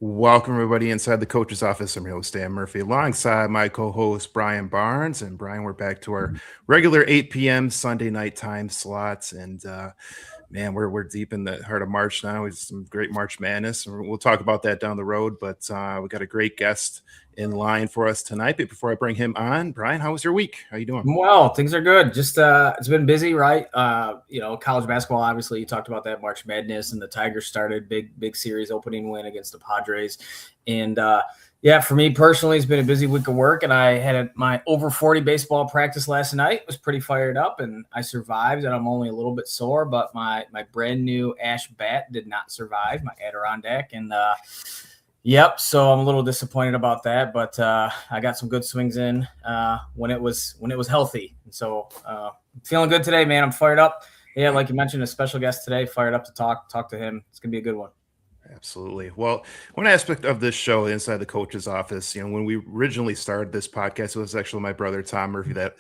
Welcome, everybody, inside the coach's office. I'm your host, Dan Murphy, alongside my co host, Brian Barnes. And Brian, we're back to our regular 8 p.m. Sunday night time slots. And man, we're deep in the heart of March now. It's some great March madness. And we'll talk about that down the road. But we got a great guest in line for us tonight. But before I bring him on, Brian, how was your week? How you doing? Well, things are good. Just it's been busy, right? College basketball. Obviously, you talked about that March Madness, and the Tigers started big series opening win against the Padres, and yeah, for me personally, it's been a busy week of work, and I had my over 40 baseball practice last night. Was pretty fired up, and I survived, and I'm only a little bit sore, but my brand new Ash bat did not survive, my Adirondack, and yep. So I'm a little disappointed about that, but I got some good swings in when it was healthy. And so feeling good today, man. I'm fired up. Yeah, like you mentioned, a special guest today. Fired up to talk to him. It's gonna be a good one. Absolutely. Well, one aspect of this show, Inside the Coach's Office, when we originally started this podcast, it was actually my brother Tom Murphy that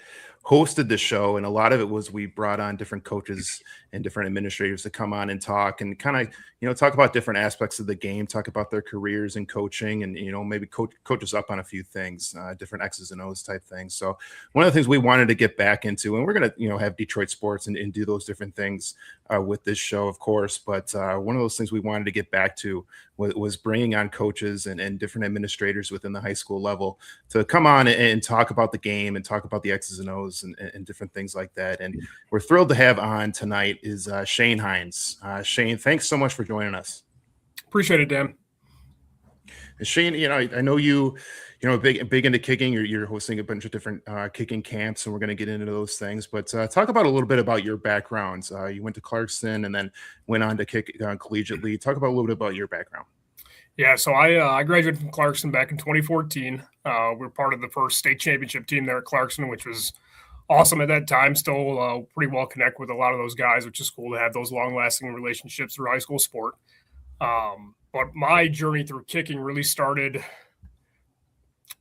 hosted the show, and a lot of it was we brought on different coaches and different administrators to come on and talk and kind of talk about different aspects of the game, talk about their careers in coaching, and maybe coach us up on a few things, different X's and O's type things. So one of the things we wanted to get back into, and we're going to have Detroit sports and do those different things with this show, of course, but one of those things we wanted to get back to was bringing on coaches and different administrators within the high school level to come on and talk about the game and talk about the X's and O's and different things like that. And we're thrilled to have on tonight is Shane Hynes. Shane, thanks so much for joining us. Appreciate it, Dan. And Shane, I know you big into kicking. You're hosting a bunch of different kicking camps, and we're going to get into those things. But talk about a little bit about your backgrounds. You went to Clarkston and then went on to kick collegiately. Talk about a little bit about your background. Yeah, so I graduated from Clarkston back in 2014. We're part of the first state championship team there at Clarkston, which was awesome at that time. Still pretty well connected with a lot of those guys, which is cool to have those long-lasting relationships through high school sport. But my journey through kicking really started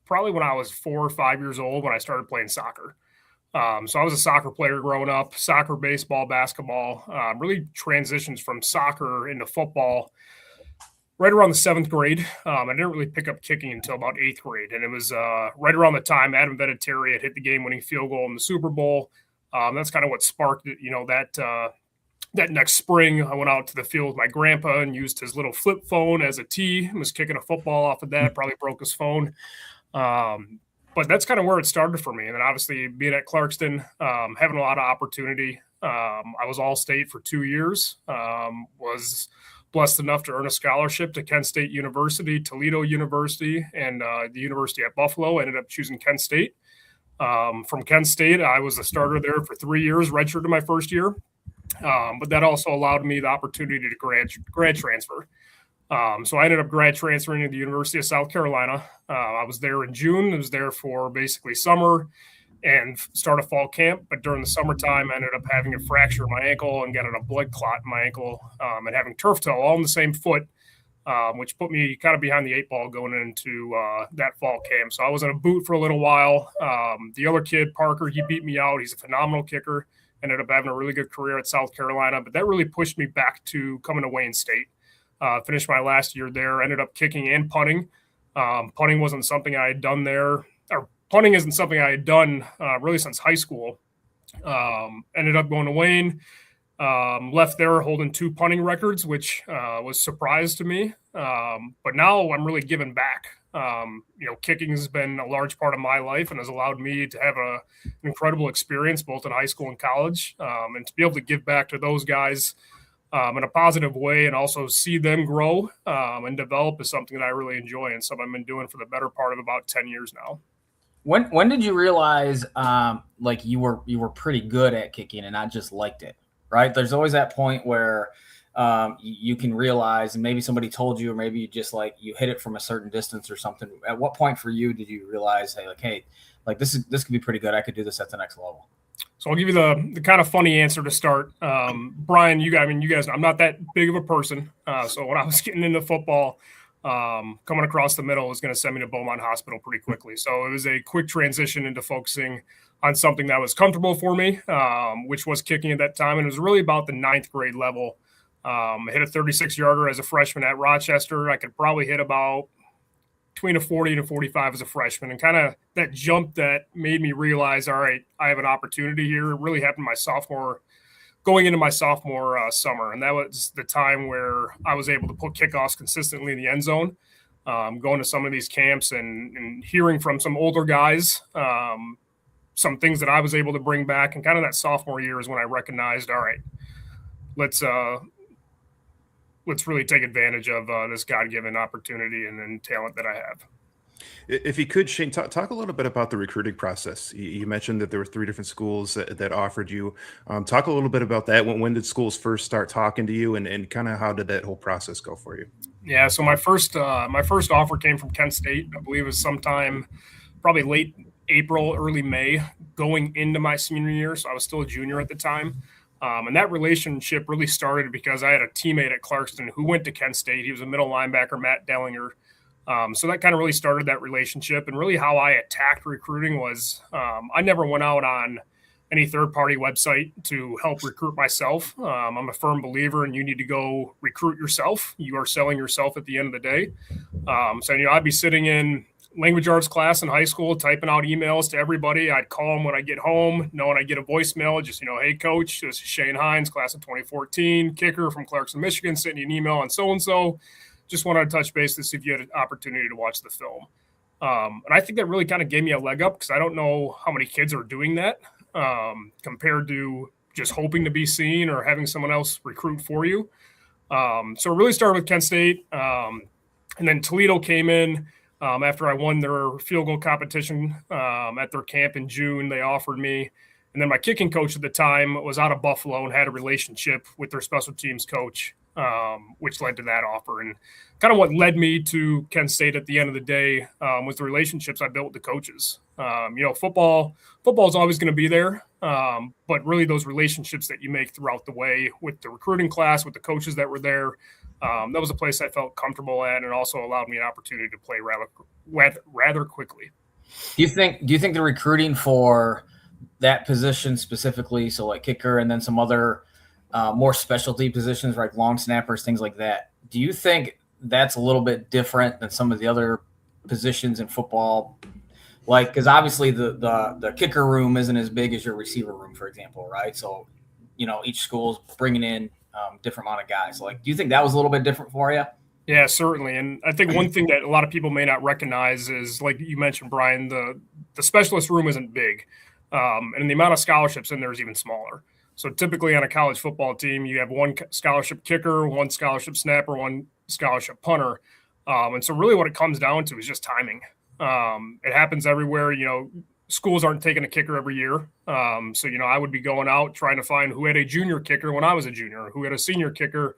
probably when I was 4 or 5 years old when I started playing soccer. So I was a soccer player growing up, soccer, baseball, basketball, really transitions from soccer into football right around the 7th grade. I didn't really pick up kicking until about 8th grade. And it was right around the time Adam Vinatieri had hit the game-winning field goal in the Super Bowl. That's kind of what sparked it, that next spring, I went out to the field with my grandpa and used his little flip phone as a tee and was kicking a football off of that, probably broke his phone. But that's kind of where it started for me. And then obviously being at Clarkston, having a lot of opportunity. I was all-state for 2 years, was blessed enough to earn a scholarship to Kent State University, Toledo University, and the University at Buffalo. I ended up choosing Kent State. From Kent State, I was a starter there for 3 years, redshirted my first year. But that also allowed me the opportunity to grad transfer. So I ended up grad transferring to the University of South Carolina. I was there in June. I was there for basically summer and start a fall camp. But during the summertime, I ended up having a fracture in my ankle and getting a blood clot in my ankle and having turf toe all in the same foot, which put me kind of behind the 8 ball going into that fall camp. So I was in a boot for a little while. The other kid, Parker, he beat me out. He's a phenomenal kicker. Ended up having a really good career at South Carolina, but that really pushed me back to coming to Wayne State. Finished my last year there, ended up kicking and punting. Punting wasn't something I had done there, or punting isn't something I had done really since high school. Ended up going to Wayne, left there holding 2 punting records, which was a surprise to me. But now I'm really giving back. Kicking has been a large part of my life and has allowed me to have an incredible experience both in high school and college, and to be able to give back to those guys in a positive way and also see them grow and develop is something that I really enjoy and something I've been doing for the better part of about 10 years now. When did you realize like you were pretty good at kicking and not just liked it, right? There's always that point where you can realize, and maybe somebody told you, or maybe you just you hit it from a certain distance or something. At what point for you did you realize, hey, this could be pretty good. I could do this at the next level. So I'll give you the kind of funny answer to start. Brian, you guys know I'm not that big of a person. So when I was getting into football, coming across the middle was going to send me to Beaumont Hospital pretty quickly. So it was a quick transition into focusing on something that was comfortable for me, which was kicking at that time. And it was really about the 9th grade level I hit a 36-yarder as a freshman at Rochester. I could probably hit about between a 40 and a 45 as a freshman, and kind of that jump that made me realize, all right, I have an opportunity here. It really happened going into my sophomore summer. And that was the time where I was able to put kickoffs consistently in the end zone, going to some of these camps and hearing from some older guys, some things that I was able to bring back. And kind of that sophomore year is when I recognized, all right, let's really take advantage of this God-given opportunity and talent that I have. If you could, Shane, talk a little bit about the recruiting process. You mentioned that there were 3 different schools that offered you. Talk a little bit about that. When did schools first start talking to you, and kind of how did that whole process go for you? Yeah, so my first offer came from Kent State. I believe it was sometime probably late April, early May, going into my senior year. So I was still a junior at the time. And that relationship really started because I had a teammate at Clarkston who went to Kent State. He was a middle linebacker, Matt Dellinger. So that kind of really started that relationship. And really how I attacked recruiting was I never went out on any third-party website to help recruit myself. I'm a firm believer in you need to go recruit yourself. You are selling yourself at the end of the day. So, I'd be sitting in language arts class in high school, typing out emails to everybody. I'd call them when I get home, knowing I get a voicemail, just, hey, coach, this is Shane Hynes, class of 2014, kicker from Clarkston, Michigan, sending you an email on so-and-so. Just wanted to touch base to see if you had an opportunity to watch the film. And I think that really kind of gave me a leg up because I don't know how many kids are doing that compared to just hoping to be seen or having someone else recruit for you. So it really started with Kent State. And then Toledo came in after I won their field goal competition at their camp in June. They offered me. And then my kicking coach at the time was out of Buffalo and had a relationship with their special teams coach, which led to that offer. And kind of what led me to Kent State at the end of the day was the relationships I built with the coaches. Football is always going to be there, but really those relationships that you make throughout the way with the recruiting class, with the coaches that were there, that was a place I felt comfortable at, and also allowed me an opportunity to play rather quickly. Do you think the recruiting for that position specifically, so like kicker and then some other more specialty positions like long snappers, things like that, do you think that's a little bit different than some of the other positions in football? Like, because obviously the kicker room isn't as big as your receiver room, for example, right? So, each school's bringing in different amount of guys. Like, do you think that was a little bit different for you? Yeah, certainly. And I think one thing that a lot of people may not recognize is, like you mentioned, Brian, the specialist room isn't big. And the amount of scholarships in there is even smaller. So typically on a college football team, you have one scholarship kicker, one scholarship snapper, one scholarship punter. And so really what it comes down to is just timing. It happens everywhere. Schools aren't taking a kicker every year. So I would be going out trying to find who had a junior kicker when I was a junior, or who had a senior kicker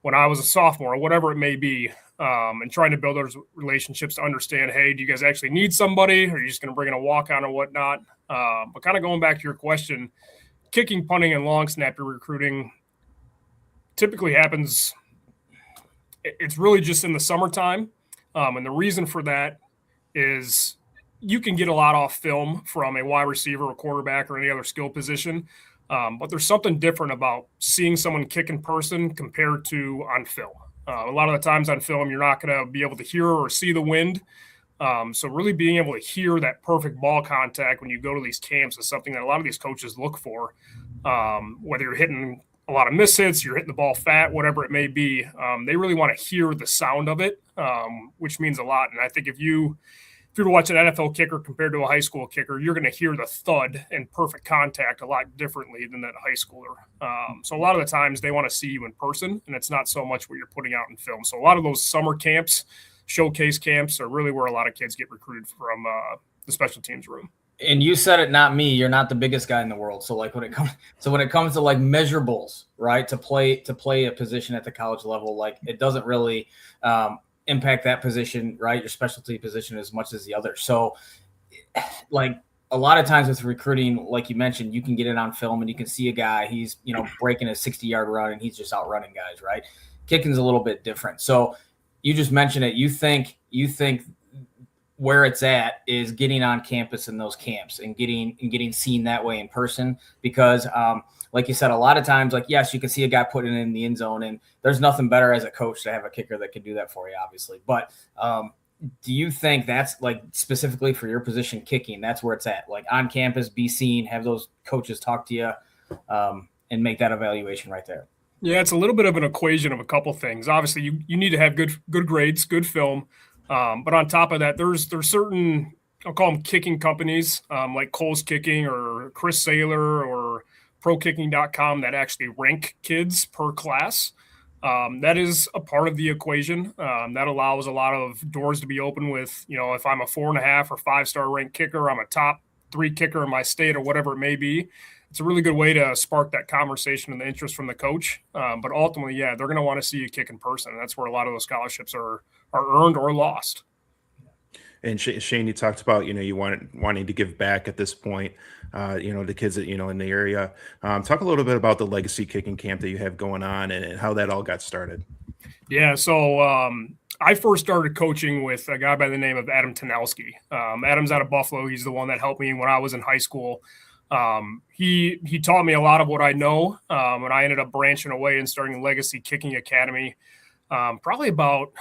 when I was a sophomore, or whatever it may be, and trying to build those relationships to understand, hey, do you guys actually need somebody, or are you just going to bring in a walk-on or whatnot? But kind of going back to your question, kicking, punting, and long snapper recruiting typically happens – it's really just in the summertime. And the reason for that is you can get a lot off film from a wide receiver or quarterback or any other skill position. But there's something different about seeing someone kick in person compared to on film. A lot of the times on film, you're not going to be able to hear or see the wind. So really being able to hear that perfect ball contact when you go to these camps is something that a lot of these coaches look for. Whether you're hitting a lot of mishits, you're hitting the ball fat, whatever it may be, they really want to hear the sound of it, which means a lot. And I think if you were to watch an NFL kicker compared to a high school kicker, you're going to hear the thud and perfect contact a lot differently than that high schooler. So a lot of the times they want to see you in person, and it's not so much what you're putting out in film. So a lot of those summer camps, showcase camps, are really where a lot of kids get recruited from the special teams room. And you said it, not me. You're not the biggest guy in the world. So like when it comes to like measurables, right, to play a position at the college level, like it doesn't really impact that position, right, your specialty position, as much as the other. So like a lot of times with recruiting, like you mentioned, you can get it on film and you can see a guy, he's breaking a 60-yard run and he's just outrunning guys, right? Kicking's a little bit different. So you just mentioned it. You think where it's at is getting on campus in those camps and getting seen that way in person, because like you said, a lot of times, like, yes, you can see a guy putting it in the end zone, and there's nothing better as a coach to have a kicker that can do that for you, obviously. But do you think that's like specifically for your position, kicking, that's where it's at? Like on campus, be seen, have those coaches talk to you, and make that evaluation right there? Yeah, it's a little bit of an equation of a couple things. Obviously, you need to have good grades, good film, but on top of that, there's certain, I'll call them kicking companies, like Cole's Kicking or Chris Saylor or ProKicking.com that actually rank kids per class. That is a part of the equation. That allows a lot of doors to be open with, if I'm a 4.5 or 5-star ranked kicker, I'm a top 3 kicker in my state or whatever it may be. It's a really good way to spark that conversation and the interest from the coach. But ultimately, yeah, they're going to want to see you kick in person. And that's where a lot of those scholarships are earned or lost. And Shane, you talked about, you wanting to give back at this point, the kids that, in the area. Talk a little bit about the legacy kicking camp that you have going on and how that all got started. Yeah. So I first started coaching with a guy by the name of Adam Tanelski. Adam's out of Buffalo. He's the one that helped me when I was in high school. He taught me a lot of what I know. And I ended up branching away and starting Legacy Kicking Academy, probably about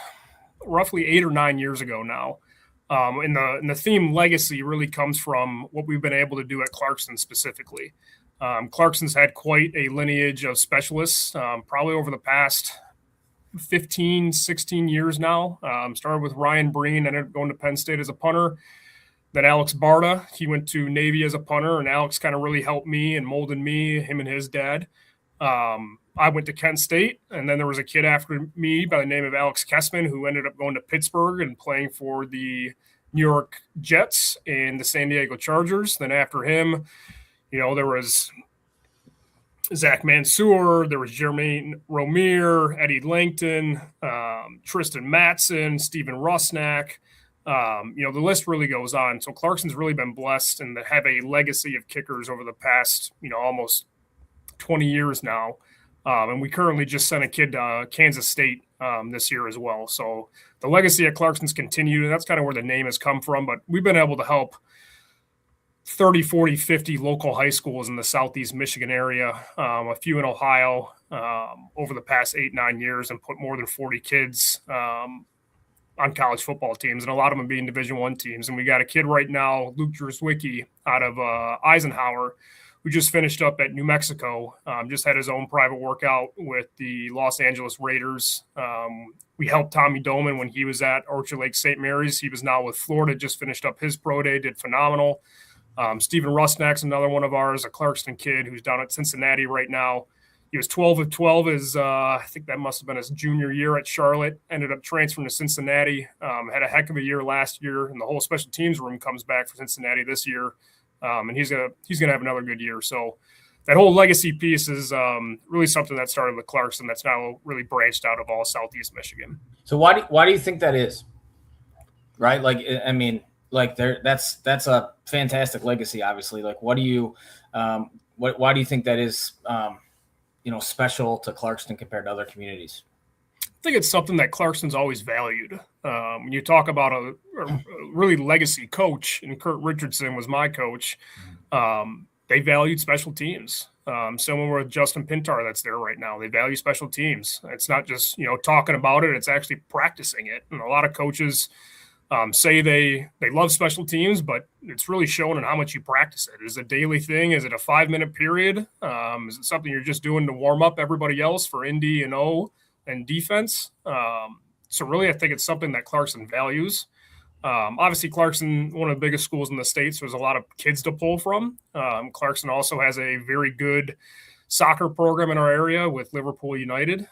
roughly 8 or 9 years ago now. And the theme legacy really comes from what we've been able to do at Clarkson specifically. Clarkson's had quite a lineage of specialists, probably over the past 15, 16 years now. Started with Ryan Breen, ended up going to Penn State as a punter. Then Alex Barta, he went to Navy as a punter, and Alex kind of really helped me and molded me, him and his dad. I went to Kent State, and then there was a kid after me by the name of Alex Kessman who ended up going to Pittsburgh and playing for the New York Jets and the San Diego Chargers. Then after him, there was Zach Mansour, there was Jermaine Romere, Eddie Langton, Tristan Matson, Stephen Rusnak. The list really goes on. So Clarkson's really been blessed and have a legacy of kickers over the past, almost 20 years now. And we currently just sent a kid to Kansas State this year as well. So the legacy at Clarkson's continued, and that's kind of where the name has come from. But we've been able to help 30, 40, 50 local high schools in the Southeast Michigan area, a few in Ohio over the past 8-9 years, and put more than 40 kids on college football teams, and a lot of them being Division I teams. And we got a kid right now, Luke Druswicki, out of Eisenhower, who just finished up at New Mexico, just had his own private workout with the Los Angeles Raiders. We helped Tommy Doman when he was at Orchard Lake St. Mary's. He was now with Florida, just finished up his pro day, did phenomenal. Stephen Rusnak's another one of ours, a Clarkston kid who's down at Cincinnati right now. He was 12 of 12 as I think that must have been his junior year at Charlotte, ended up transferring to Cincinnati, had a heck of a year last year, and the whole special teams room comes back for Cincinnati this year. And he's gonna have another good year. So that whole legacy piece is really something that started with Clarkson that's now really branched out of all Southeast Michigan. So why do you think that is? Right? Like, I mean, like that's a fantastic legacy, obviously. Like, what do you why do you think that is special to Clarkston compared to other communities? I think it's something that Clarkston's always valued. When you talk about a really legacy coach, and Kurt Richardson was my coach, they valued special teams. Similar with Justin Pintar that's there right now. They value special teams. It's not just, talking about it, it's actually practicing it. And a lot of coaches say they love special teams, but it's really shown in how much you practice it. Is it a daily thing? Is it a 5-minute period? Is it something you're just doing to warm up everybody else for Indy and O and defense? So really, I think it's something that Clarkson values. Obviously, Clarkson, one of the biggest schools in the state, so there's a lot of kids to pull from. Clarkson also has a very good soccer program in our area with Liverpool United.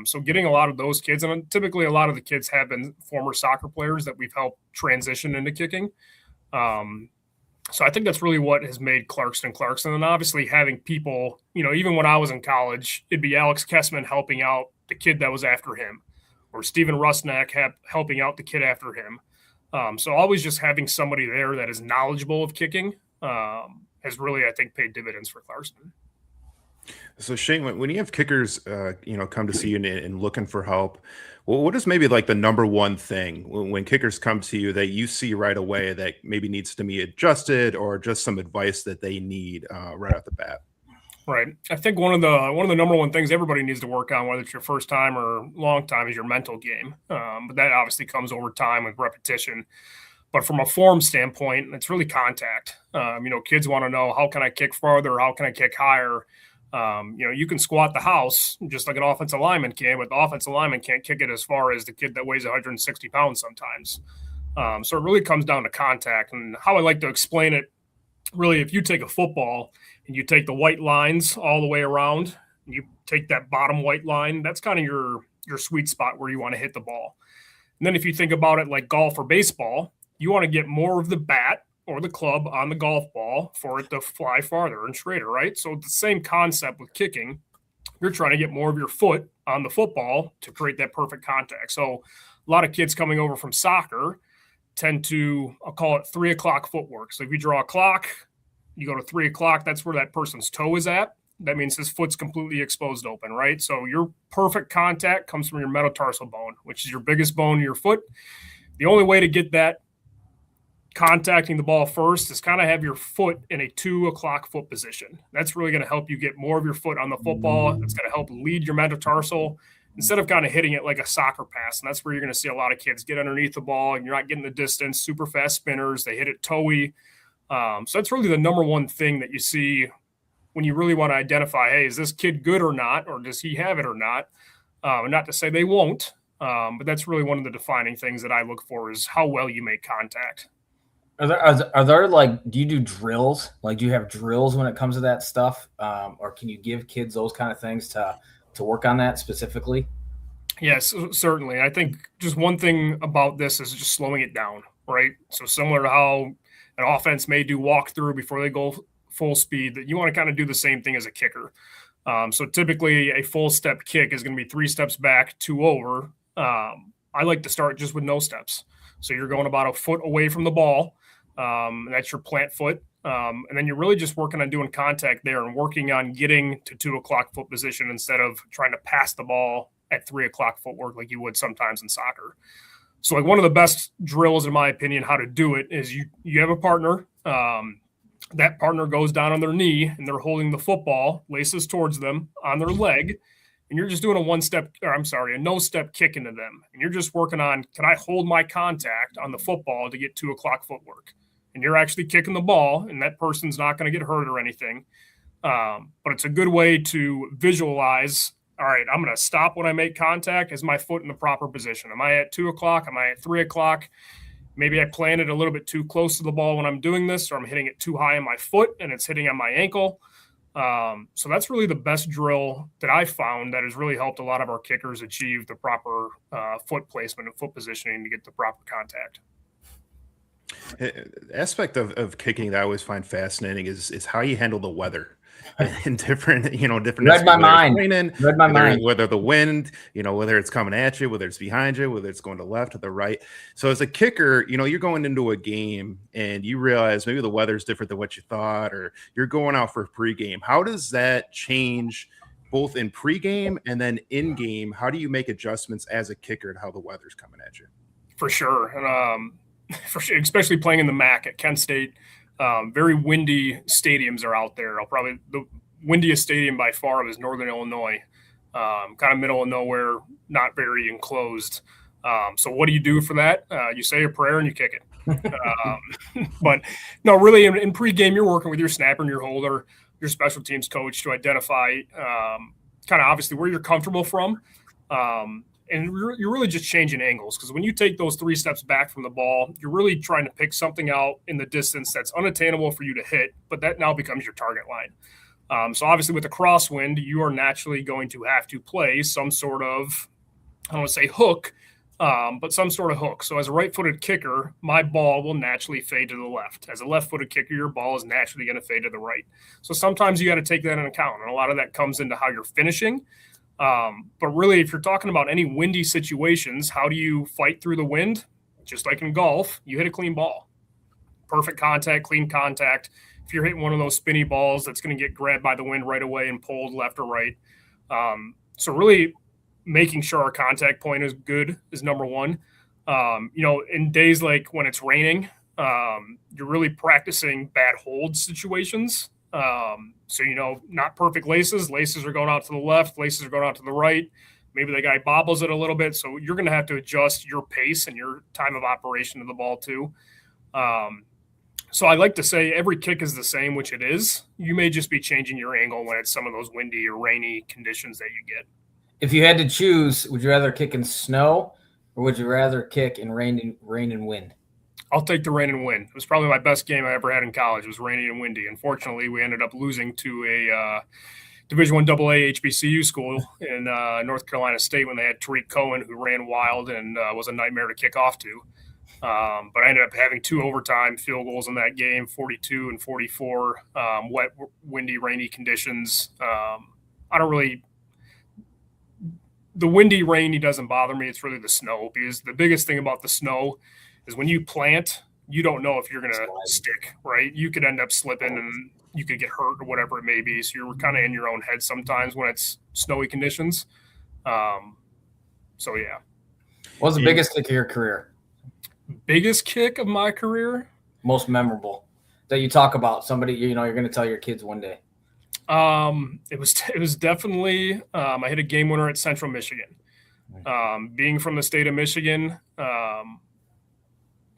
So getting a lot of those kids, and typically a lot of the kids have been former soccer players that we've helped transition into kicking. So I think that's really what has made Clarkson. And obviously having people, even when I was in college, it'd be Alex Kessman helping out the kid that was after him, or Stephen Rusnak helping out the kid after him. So always just having somebody there that is knowledgeable of kicking has really, I think, paid dividends for Clarkson. So Shane, when you have kickers, come to see you and looking for help, well, what is maybe like the number one thing when kickers come to you that you see right away that maybe needs to be adjusted, or just some advice that they need right off the bat? Right. I think one of the number one things everybody needs to work on, whether it's your first time or long time, is your mental game. But that obviously comes over time with repetition. But from a form standpoint, it's really contact. Kids want to know, how can I kick farther? How can I kick higher? You can squat the house just like an offensive lineman can, but the offensive lineman can't kick it as far as the kid that weighs 160 pounds sometimes. So it really comes down to contact. And how I like to explain it, really, if you take a football and you take the white lines all the way around, and you take that bottom white line, that's kind of your sweet spot where you want to hit the ball. And then if you think about it like golf or baseball, you want to get more of the bat or the club on the golf ball for it to fly farther and straighter, right? So it's the same concept with kicking. You're trying to get more of your foot on the football to create that perfect contact. So a lot of kids coming over from soccer tend to, I'll call it 3 o'clock footwork. So if you draw a clock, you go to 3 o'clock, that's where that person's toe is at. That means his foot's completely exposed open, right? So your perfect contact comes from your metatarsal bone, which is your biggest bone in your foot. The only way to get that contacting the ball first is kind of have your foot in a 2 o'clock foot position. That's really going to help you get more of your foot on the football. It's going to help lead your metatarsal instead of kind of hitting it like a soccer pass. And that's where you're going to see a lot of kids get underneath the ball and you're not getting the distance, super fast spinners. They hit it toey. So that's really the number one thing that you see when you really want to identify, hey, is this kid good or not, or does he have it or not? And not to say they won't, but that's really one of the defining things that I look for is how well you make contact. Are there like, do you do drills? Like, do you have drills when it comes to that stuff? Or can you give kids those kind of things to work on that specifically? Yes, certainly. I think just one thing about this is just slowing it down, right? So similar to how an offense may do walkthrough before they go full speed, that you want to kind of do the same thing as a kicker. So typically a full step kick is going to be 3 steps back, 2 over. I like to start just with no steps. So you're going about a foot away from the ball. And that's your plant foot. And then you're really just working on doing contact there and working on getting to 2 o'clock foot position instead of trying to pass the ball at 3 o'clock footwork like you would sometimes in soccer. So like one of the best drills, in my opinion, how to do it is you have a partner. That partner goes down on their knee and they're holding the football, laces towards them on their leg. And you're just doing a no-step kick into them. And you're just working on, can I hold my contact on the football to get 2 o'clock footwork? And you're actually kicking the ball, and that person's not going to get hurt or anything. But it's a good way to visualize, all right, I'm going to stop when I make contact. Is my foot in the proper position? Am I at 2 o'clock? Am I at 3 o'clock? Maybe I planted a little bit too close to the ball when I'm doing this, or I'm hitting it too high on my foot and it's hitting on my ankle. So that's really the best drill that I found that has really helped a lot of our kickers achieve the proper foot placement and foot positioning to get the proper contact. Aspect of kicking that I always find fascinating is how you handle the weather in different Read my mind. Whether the wind, whether it's coming at you, whether it's behind you, whether it's going to the left or the right. So as a kicker, you're going into a game and you realize maybe the weather's different than what you thought, or you're going out for pregame. How does that change both in pregame and then in game? How do you make adjustments as a kicker to how the weather's coming at you? For sure. And especially playing in the MAC at Kent State. Very windy stadiums are out there. Probably the windiest stadium by far is Northern Illinois, kind of middle of nowhere, not very enclosed. So what do you do for that? You say a prayer and you kick it. But no, really in pregame, you're working with your snapper and your holder, your special teams coach to identify kind of obviously where you're comfortable from. And you're really just changing angles, because when you take those 3 steps back from the ball, you're really trying to pick something out in the distance that's unattainable for you to hit, but that now becomes your target line. So obviously with a crosswind, you are naturally going to have to play some sort of, I don't want to say hook, but some sort of hook. So as a right-footed kicker, my ball will naturally fade to the left. As a left-footed kicker, your ball is naturally going to fade to the right. So sometimes you got to take that into account, and a lot of that comes into how you're finishing. But really, if you're talking about any windy situations, how do you fight through the wind? Just like in golf, you hit a clean ball. Perfect contact, clean contact. If you're hitting one of those spinny balls, that's going to get grabbed by the wind right away and pulled left or right. So really making sure our contact point is good is number one. In days like when it's raining, you're really practicing bad hold situations. So, not perfect laces. Laces are going out to the left. Laces are going out to the right. Maybe the guy bobbles it a little bit. So you're going to have to adjust your pace and your time of operation of the ball too. So I like to say every kick is the same, which it is. You may just be changing your angle when it's some of those windy or rainy conditions that you get. If you had to choose, would you rather kick in snow or would you rather kick in rain and wind? I'll take the rain and wind. It was probably my best game I ever had in college. It was rainy and windy. Unfortunately, we ended up losing to a Division I AA HBCU school in North Carolina State when they had Tariq Cohen, who ran wild and was a nightmare to kick off to. But I ended up having 2 overtime field goals in that game, 42 and 44, wet, windy, rainy conditions. The windy, rainy doesn't bother me. It's really the snow, because the biggest thing about the snow is when you plant, you don't know if you're going to stick, right? You could end up slipping and you could get hurt or whatever it may be. So you're kind of in your own head sometimes when it's snowy conditions. So, yeah. What was the biggest kick of your career? Biggest kick of my career? Most memorable that you talk about. Somebody, you're going to tell your kids one day. It was definitely I hit a game winner at Central Michigan. Being from the state of Michigan,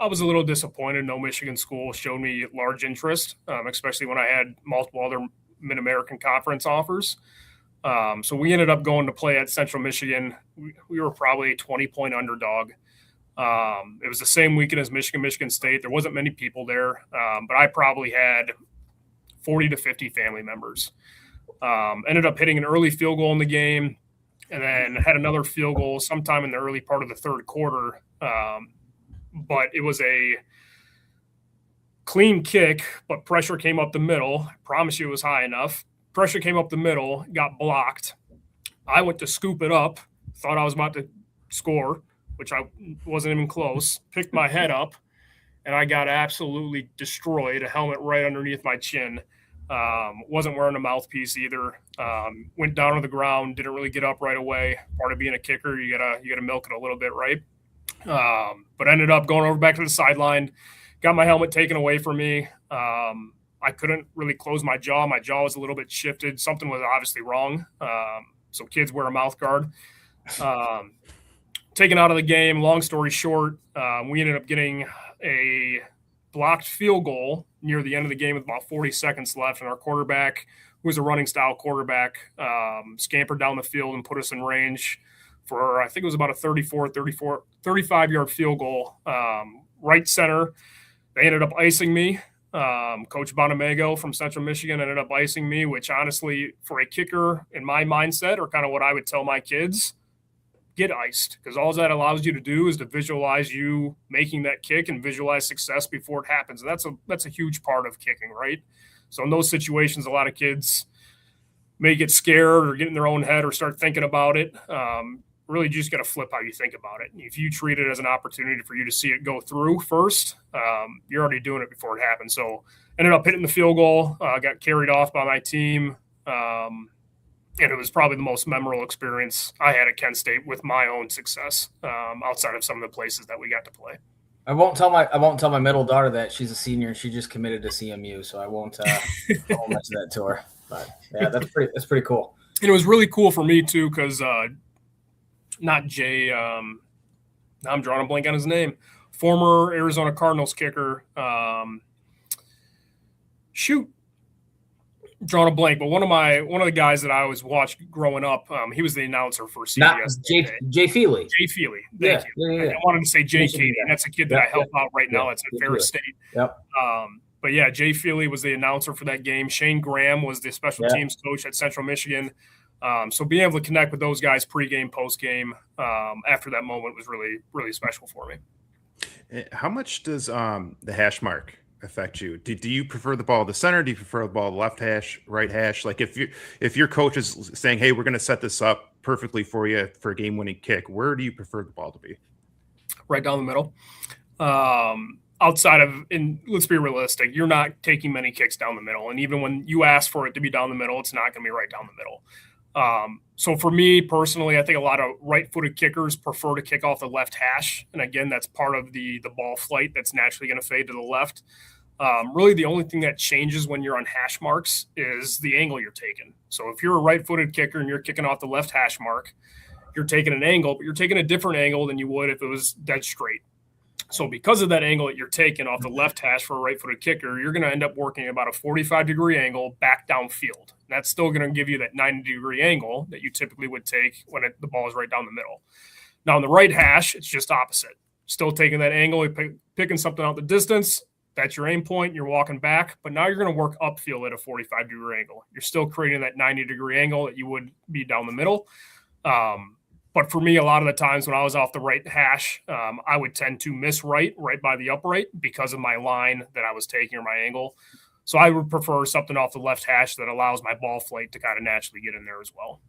I was a little disappointed. No Michigan school showed me large interest, especially when I had multiple other Mid-American Conference offers. So we ended up going to play at Central Michigan. We were probably a 20-point underdog. It was the same weekend as Michigan State. There wasn't many people there, but I probably had 40 to 50 family members. Ended up hitting an early field goal in the game and then had another field goal sometime in the early part of the third quarter. But it was a clean kick, but pressure came up the middle. I promise you it was high enough. Pressure came up the middle, got blocked. I went to scoop it up, thought I was about to score, which I wasn't even close, picked my head up, and I got absolutely destroyed, a helmet right underneath my chin. Wasn't wearing a mouthpiece either. Went down to the ground, didn't really get up right away. Part of being a kicker, you gotta milk it a little bit, right? But ended up going over back to the sideline, got my helmet taken away from me. I couldn't really close my jaw. My jaw was a little bit shifted. Something was obviously wrong. So kids wear a mouth guard. Taken out of the game. Long story short, we ended up getting a blocked field goal near the end of the game with about 40 seconds left. And our quarterback, who was a running style quarterback, scampered down the field and put us in range for, I think it was about a 35-yard field goal, right center. They ended up icing me. Coach Bonamego from Central Michigan ended up icing me, which honestly, for a kicker in my mindset, or kind of what I would tell my kids, get iced, because all that allows you to do is to visualize you making that kick and visualize success before it happens. And that's a huge part of kicking, right? So in those situations, a lot of kids may get scared or get in their own head or start thinking about it. Really just got to flip how you think about it. If you treat it as an opportunity for you to see it go through first, you're already doing it before it happens. So ended up hitting the field goal, got carried off by my team. And it was probably the most memorable experience I had at Kent State with my own success, outside of some of the places that we got to play. I won't tell my middle daughter that she's a senior and she just committed to CMU, so I won't mention that to her. But yeah, that's pretty cool. And it was really cool for me too, because not Jay. Now I'm drawing a blank on his name. Former Arizona Cardinals kicker. Drawing a blank, but one of the guys that I always watched growing up, he was the announcer for CBS. Not Jay Feely. Jay Feely. Thank you. Yeah. I wanted to say Jay Katie. That's a kid that I help out right now. That's at Ferris State. Yep. But yeah, Jay Feely was the announcer for that game. Shane Graham was the special teams coach at Central Michigan. So being able to connect with those guys pregame, postgame, after that moment was really, really special for me. How much does the hash mark affect you? Do you prefer the ball to the center? Do you prefer the ball to the left hash, right hash? Like if your coach is saying, hey, we're going to set this up perfectly for you for a game-winning kick, where do you prefer the ball to be? Right down the middle. Outside of, and let's be realistic, you're not taking many kicks down the middle. And even when you ask for it to be down the middle, it's not going to be right down the middle. So for me personally, I think a lot of right-footed kickers prefer to kick off the left hash. And again, that's part of the ball flight that's naturally going to fade to the left. Really, the only thing that changes when you're on hash marks is the angle you're taking. So if you're a right-footed kicker and you're kicking off the left hash mark, you're taking an angle, but you're taking a different angle than you would if it was dead straight. So because of that angle that you're taking off the left hash for a right-footed kicker, you're going to end up working about a 45-degree angle back downfield. That's still going to give you that 90-degree angle that you typically would take when the ball is right down the middle. Now, on the right hash, it's just opposite. Still taking that angle, you're picking something out the distance. That's your aim point. You're walking back, but now you're going to work upfield at a 45-degree angle. You're still creating that 90-degree angle that you would be down the middle. But for me, a lot of the times when I was off the right hash, I would tend to miss right by the upright because of my line that I was taking or my angle. So I would prefer something off the left hash that allows my ball flight to kind of naturally get in there as well.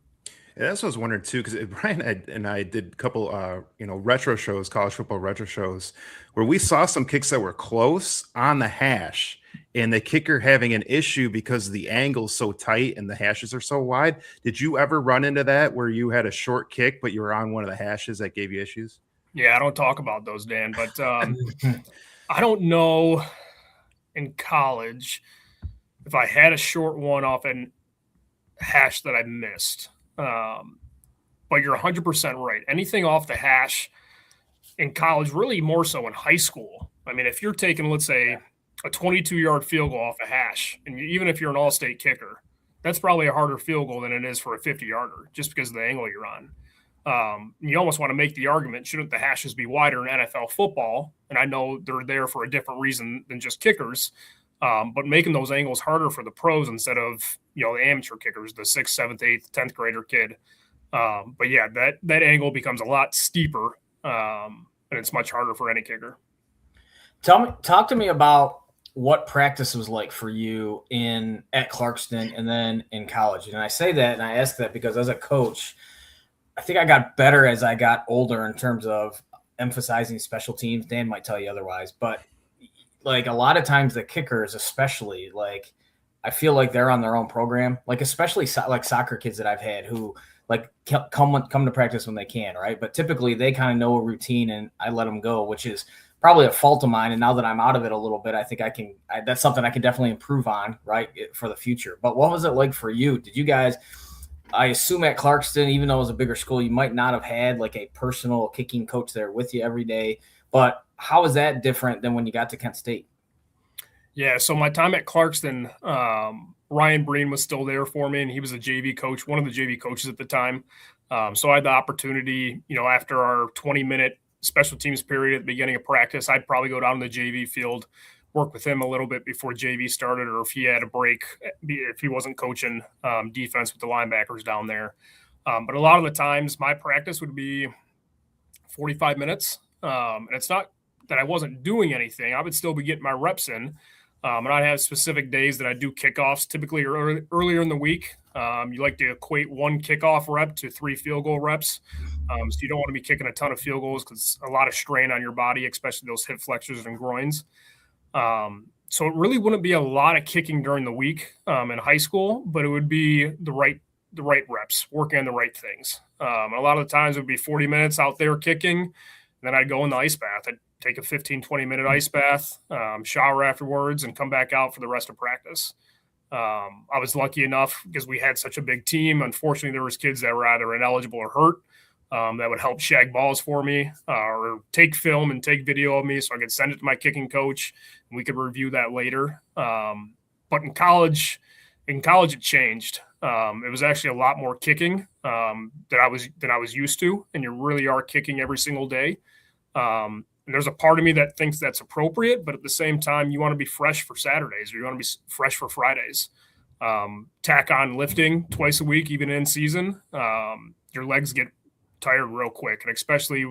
Yeah, that's what I was wondering too, because Brian and I did a couple, retro shows, college football retro shows, where we saw some kicks that were close on the hash, and the kicker having an issue because the angle's so tight and the hashes are so wide. Did you ever run into that where you had a short kick, but you were on one of the hashes that gave you issues? Yeah, I don't talk about those, Dan, but I don't know in college if I had a short one off an hash that I missed. But you're 100% right. Anything off the hash in college, really more so in high school. I mean, if you're taking, let's say, a 22-yard field goal off a hash, and even if you're an all-state kicker, that's probably a harder field goal than it is for a 50-yarder just because of the angle you're on. You almost want to make the argument, shouldn't the hashes be wider in NFL football? And I know they're there for a different reason than just kickers, but making those angles harder for the pros instead of, the amateur kickers, the 6th, 7th, 8th, 10th grader kid. But yeah, that angle becomes a lot steeper, and it's much harder for any kicker. Talk to me about what practice was like for you at Clarkston and then in college. And I say that and I ask that because as a coach, I think I got better as I got older in terms of emphasizing special teams. Dan might tell you otherwise, but like a lot of times the kickers, especially, like I feel like they're on their own program, like especially like soccer kids that I've had who like come to practice when they can, right? But typically they kind of know a routine and I let them go, which is probably a fault of mine. And now that I'm out of it a little bit, I think that's something I can definitely improve on, right, for the future. But what was it like for you? Did you guys, I assume at Clarkston, even though it was a bigger school, you might not have had like a personal kicking coach there with you every day, but how is that different than when you got to Kent State? Yeah, so my time at Clarkston, Ryan Breen was still there for me, and he was a JV coach, one of the JV coaches at the time. So I had the opportunity, after our 20-minute special teams period at the beginning of practice, I'd probably go down to the JV field, work with him a little bit before JV started, or if he had a break, if he wasn't coaching defense with the linebackers down there. But a lot of the times my practice would be 45 minutes. And it's not that I wasn't doing anything. I would still be getting my reps in. And I'd have specific days that I do kickoffs, typically earlier in the week. You like to equate one kickoff rep to 3 field goal reps. So you don't want to be kicking a ton of field goals because it's a lot of strain on your body, especially those hip flexors and groins. So it really wouldn't be a lot of kicking during the week in high school, but it would be the right reps, working on the right things. And a lot of the times it would be 40 minutes out there kicking, and then I'd go in the ice bath. I'd take a 15, 20-minute ice bath, shower afterwards, and come back out for the rest of practice. I was lucky enough because we had such a bbig team. Unfortunately, there was kids that were either ineligible or hurt that would help shag balls for me or take film and take video of me so I could send it to my kicking coach, and we could review that later. But in college it changed. It was actually a lot more kicking than I was used to, and you really are kicking every single day. And there's a part of me that thinks that's appropriate, but at the same time, you want to be fresh for Saturdays or you want to be fresh for Fridays. Tack on lifting twice a week, even in season. Your legs get tired real quick, and especially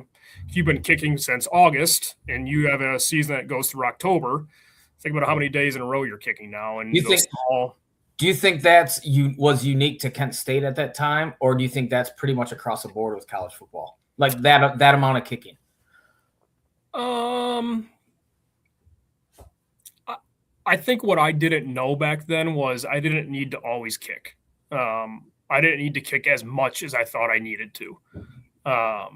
if you've been kicking since August and you have a season that goes through October. Think about how many days in a row you're kicking now. And do you think was unique to Kent State at that time, or do you think that's pretty much across the board with college football, like that amount of kicking? I think what I didn't know back then was I didn't need to always kick. I didn't need to kick as much as I thought I needed to. I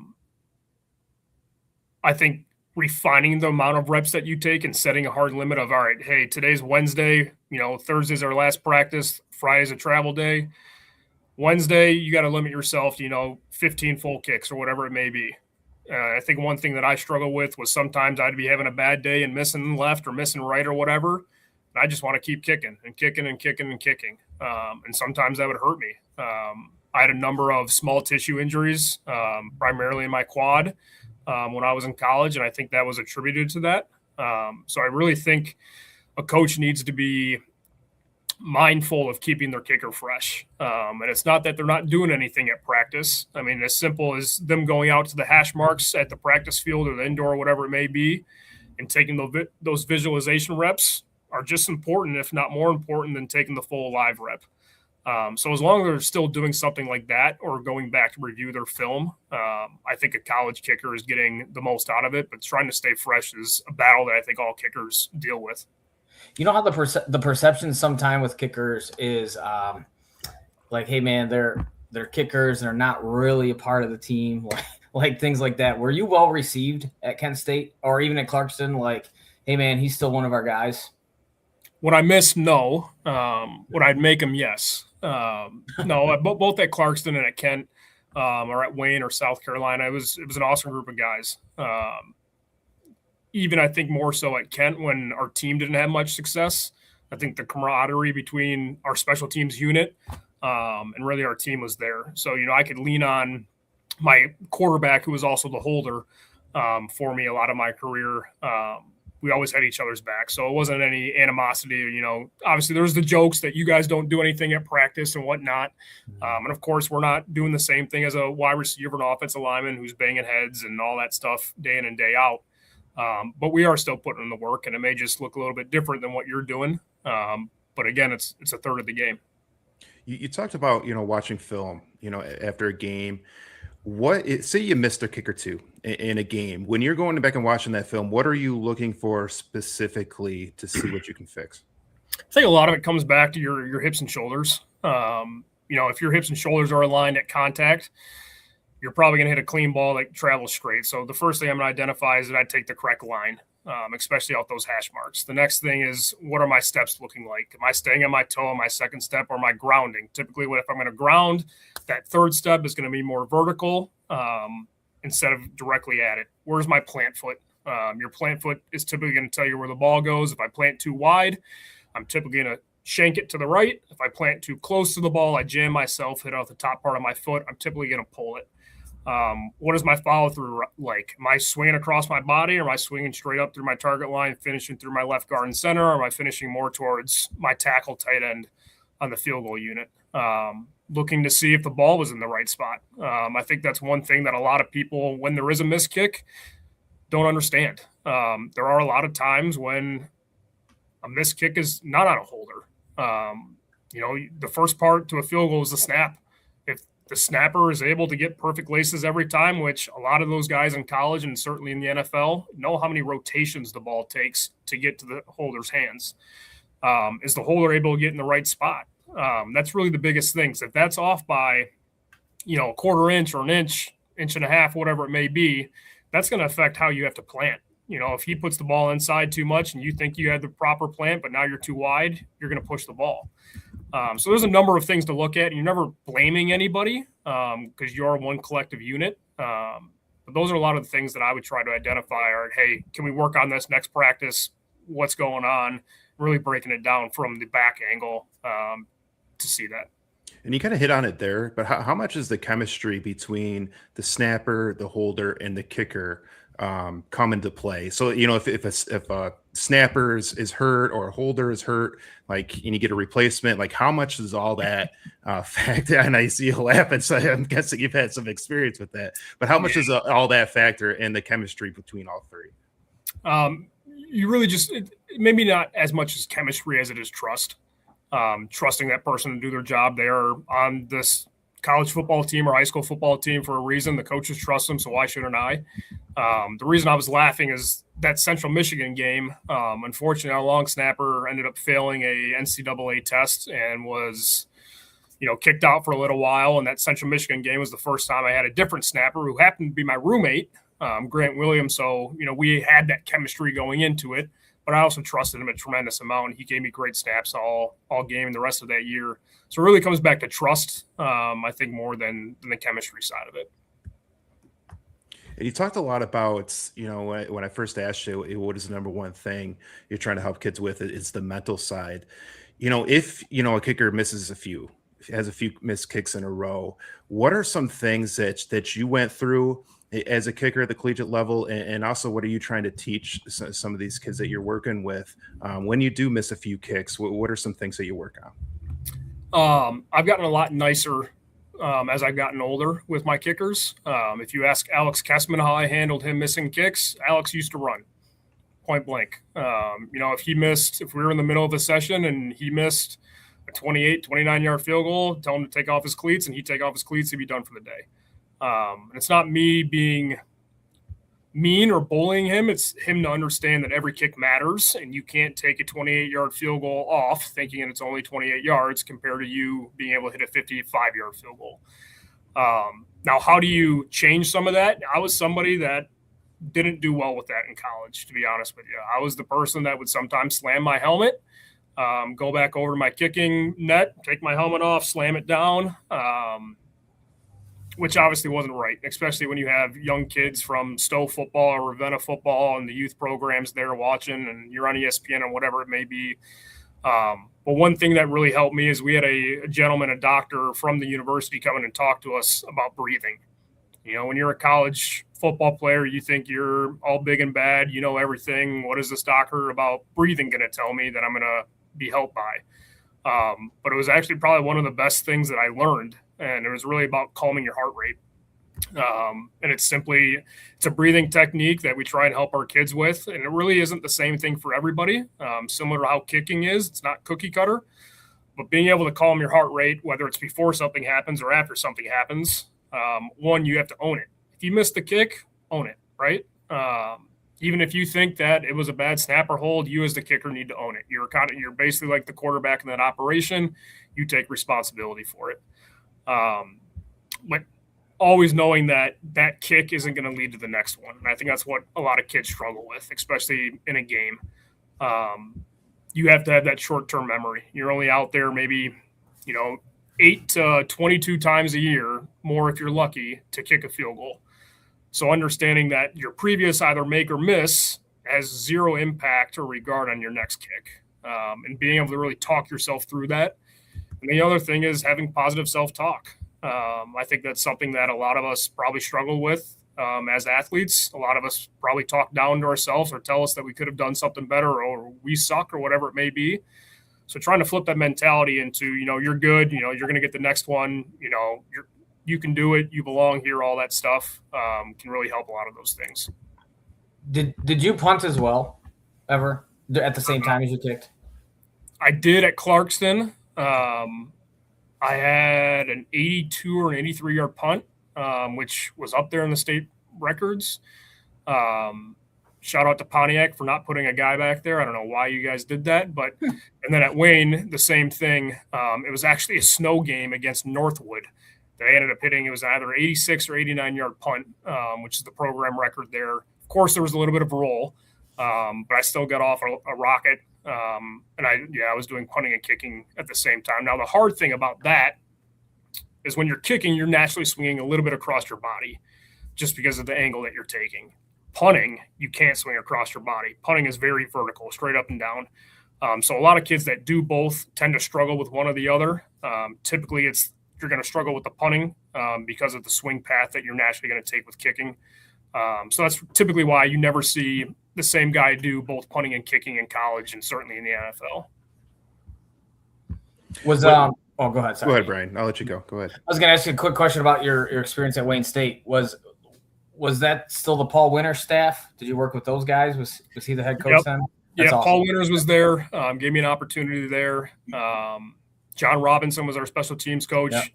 think refining the amount of reps that you take and setting a hard limit of, all right, hey, today's Wednesday, Thursday's our last practice, Friday's a travel day. Wednesday, you got to limit yourself to, 15 full kicks or whatever it may be. I think one thing that I struggle with was sometimes I'd be having a bad day and missing left or missing right or whatever. And I just want to keep kicking and kicking and kicking and kicking. And sometimes that would hurt me. I had a number of small tissue injuries, primarily in my quad when I was in college, and I think that was attributed to that. So I really think a coach needs to be mindful of keeping their kicker fresh. And it's not that they're not doing anything at practice. I mean, as simple as them going out to the hash marks at the practice field or the indoor, whatever it may be, and taking those visualization reps are just important, if not more important, than taking the full live rep. So as long as they're still doing something like that or going back to review their film, I think a college kicker is getting the most out of it. But trying to stay fresh is a battle that I think all kickers deal with. You know how the perception sometimes with kickers is like, hey, man, they're kickers and they're not really a part of the team, like things like that. Were you well received at Kent State or even at Clarkston? Like, hey, man, he's still one of our guys. Would I miss? No. Would I make him? Yes. No, both at Clarkston and at Kent or at Wayne or South Carolina, it was an awesome group of guys. Even I think more so at Kent when our team didn't have much success. I think the camaraderie between our special teams unit and really our team was there. So, I could lean on my quarterback, who was also the holder for me a lot of my career. We always had each other's back. So it wasn't any animosity, obviously there's the jokes that you guys don't do anything at practice and whatnot. And of course we're not doing the same thing as a wide receiver and offensive lineman who's banging heads and all that stuff day in and day out. But we are still putting in the work, and it may just look a little bit different than what you're doing. But again, it's a third of the game. You talked about, watching film, after a game. Say you missed a kick or two in a game. When you're going back and watching that film, what are you looking for specifically to see what you can fix? I think a lot of it comes back to your hips and shoulders. If your hips and shoulders are aligned at contact, you're probably going to hit a clean ball that travels straight. So the first thing I'm going to identify is that I take the correct line, especially out those hash marks. The next thing is, what are my steps looking like? Am I staying on my toe on my second step, or am I grounding? Typically, if I'm going to ground, that third step is going to be more vertical instead of directly at it. Where's my plant foot? Your plant foot is typically going to tell you where the ball goes. If I plant too wide, I'm typically going to shank it to the right. If I plant too close to the ball, I jam myself, hit off the top part of my foot. I'm typically going to pull it. What is my follow through like? Am I swinging across my body, or am I swinging straight up through my target line, finishing through my left guard and center, or am I finishing more towards my tackle tight end on the field goal unit? Looking to see if the ball was in the right spot. I think that's one thing that a lot of people, when there is a missed kick, don't understand. There are a lot of times when a missed kick is not on a holder. The first part to a field goal is the snap. If the snapper is able to get perfect laces every time, which a lot of those guys in college and certainly in the NFL know how many rotations the ball takes to get to the holder's hands. Is the holder able to get in the right spot? That's really the biggest thing. So if that's off by, a quarter inch or an inch, inch and a half, whatever it may be, that's going to affect how you have to plant. If he puts the ball inside too much and you think you had the proper plant, but now you're too wide, you're going to push the ball. So there's a number of things to look at. You're never blaming anybody because you're one collective unit. But those are a lot of the things that I would try to identify. Or, hey, can we work on this next practice? What's going on? Really breaking it down from the back angle to see that. And you kind of hit on it there, but how much is the chemistry between the snapper, the holder, and the kicker come into play? So, if a snapper is hurt or a holder is hurt, and you get a replacement, how much does all that factor? And I see you laughing, so I'm guessing you've had some experience with that. But how much does all that factor in the chemistry between all three? You really maybe not as much as chemistry as it is trust. Trusting that person to do their job. They are on this college football team or high school football team for a reason. The coaches trust them, so why shouldn't I? The reason I was laughing is that Central Michigan game. Unfortunately, our long snapper ended up failing a NCAA test and was, kicked out for a little while. And that Central Michigan game was the first time I had a different snapper who happened to be my roommate Grant Williams. So, we had that chemistry going into it, but I also trusted him a tremendous amount. He gave me great snaps all game and the rest of that year. So it really comes back to trust, I think, more than the chemistry side of it. And you talked a lot about, when I first asked you, what is the number one thing you're trying to help kids with? It's the mental side. If, a kicker misses has a few missed kicks in a row, what are some things that you went through as a kicker at the collegiate level? And also, what are you trying to teach some of these kids that you're working with when you do miss a few kicks? What are some things that you work on? I've gotten a lot nicer as I've gotten older with my kickers. If you ask Alex Kessman how I handled him missing kicks, Alex used to run point blank. If we were in the middle of a session and he missed a 28, 29-yard field goal, tell him to take off his cleats, and he'd take off his cleats, he'd be done for the day. And it's not me being mean or bullying him. It's him to understand that every kick matters, and you can't take a 28-yard field goal off thinking it's only 28 yards compared to you being able to hit a 55-yard field goal. Now, how do you change some of that? I was somebody that didn't do well with that in college, to be honest with you. I was the person that would sometimes slam my helmet, go back over to my kicking net, take my helmet off, slam it down, which obviously wasn't right, especially when you have young kids from Stowe football or Ravenna football and the youth programs there watching, and you're on ESPN or whatever it may be. But one thing that really helped me is we had a gentleman, a doctor from the university, come in and talk to us about breathing. When you're a college football player, you think you're all big and bad, you know everything. What is this doctor about breathing going to tell me that I'm going to be helped by? But it was actually probably one of the best things that I learned. And it was really about calming your heart rate. And it's a breathing technique that we try and help our kids with. And it really isn't the same thing for everybody. Similar to how kicking is, it's not cookie cutter, but being able to calm your heart rate, whether it's before something happens or after something happens, one, you have to own it. If you miss the kick, own it, right? Even if you think that it was a bad snap or hold, you as the kicker need to own it. You're basically like the quarterback in that operation. You take responsibility for it. But always knowing that kick isn't going to lead to the next one. And I think that's what a lot of kids struggle with, especially in a game. You have to have that short-term memory. You're only out there maybe, 8 to 22 times a year, more if you're lucky, to kick a field goal. So understanding that your previous either make or miss has zero impact or regard on your next kick, and being able to really talk yourself through that. And the other thing is having positive self-talk. I think that's something that a lot of us probably struggle with as athletes. A lot of us probably talk down to ourselves or tell us that we could have done something better or we suck or whatever it may be. So trying to flip that mentality into, you're good, you're going to get the next one, you can do it, you belong here, all that stuff can really help a lot of those things. Did you punt as well ever at the same time as you kicked? I did at Clarkston. I had an 82 or an 83-yard punt, which was up there in the state records. Shout out to Pontiac for not putting a guy back there. I don't know why you guys did that, but and then at Wayne, the same thing. It was actually a snow game against Northwood. They ended up hitting, it was either 86 or 89-yard punt, which is the program record there. Of course, there was a little bit of roll, but I still got off a rocket. And I was doing punting and kicking at the same time. Now, the hard thing about that is when you're kicking, you're naturally swinging a little bit across your body just because of the angle that you're taking. Punting, you can't swing across your body. Punting is very vertical, straight up and down. So a lot of kids that do both tend to struggle with one or the other. Typically, you're going to struggle with the punting because of the swing path that you're naturally going to take with kicking. So that's typically why you never see the same guy do both punting and kicking in college and certainly in the NFL. Go ahead. Sorry. Go ahead, Brian. I'll let you go. Go ahead. I was going to ask you a quick question about your experience at Wayne State. Was that still the Paul Winter staff? Did you work with those guys? Was he the head coach then? That's awesome. Paul Winters was there. Gave me an opportunity there. John Robinson was our special teams coach. Yep.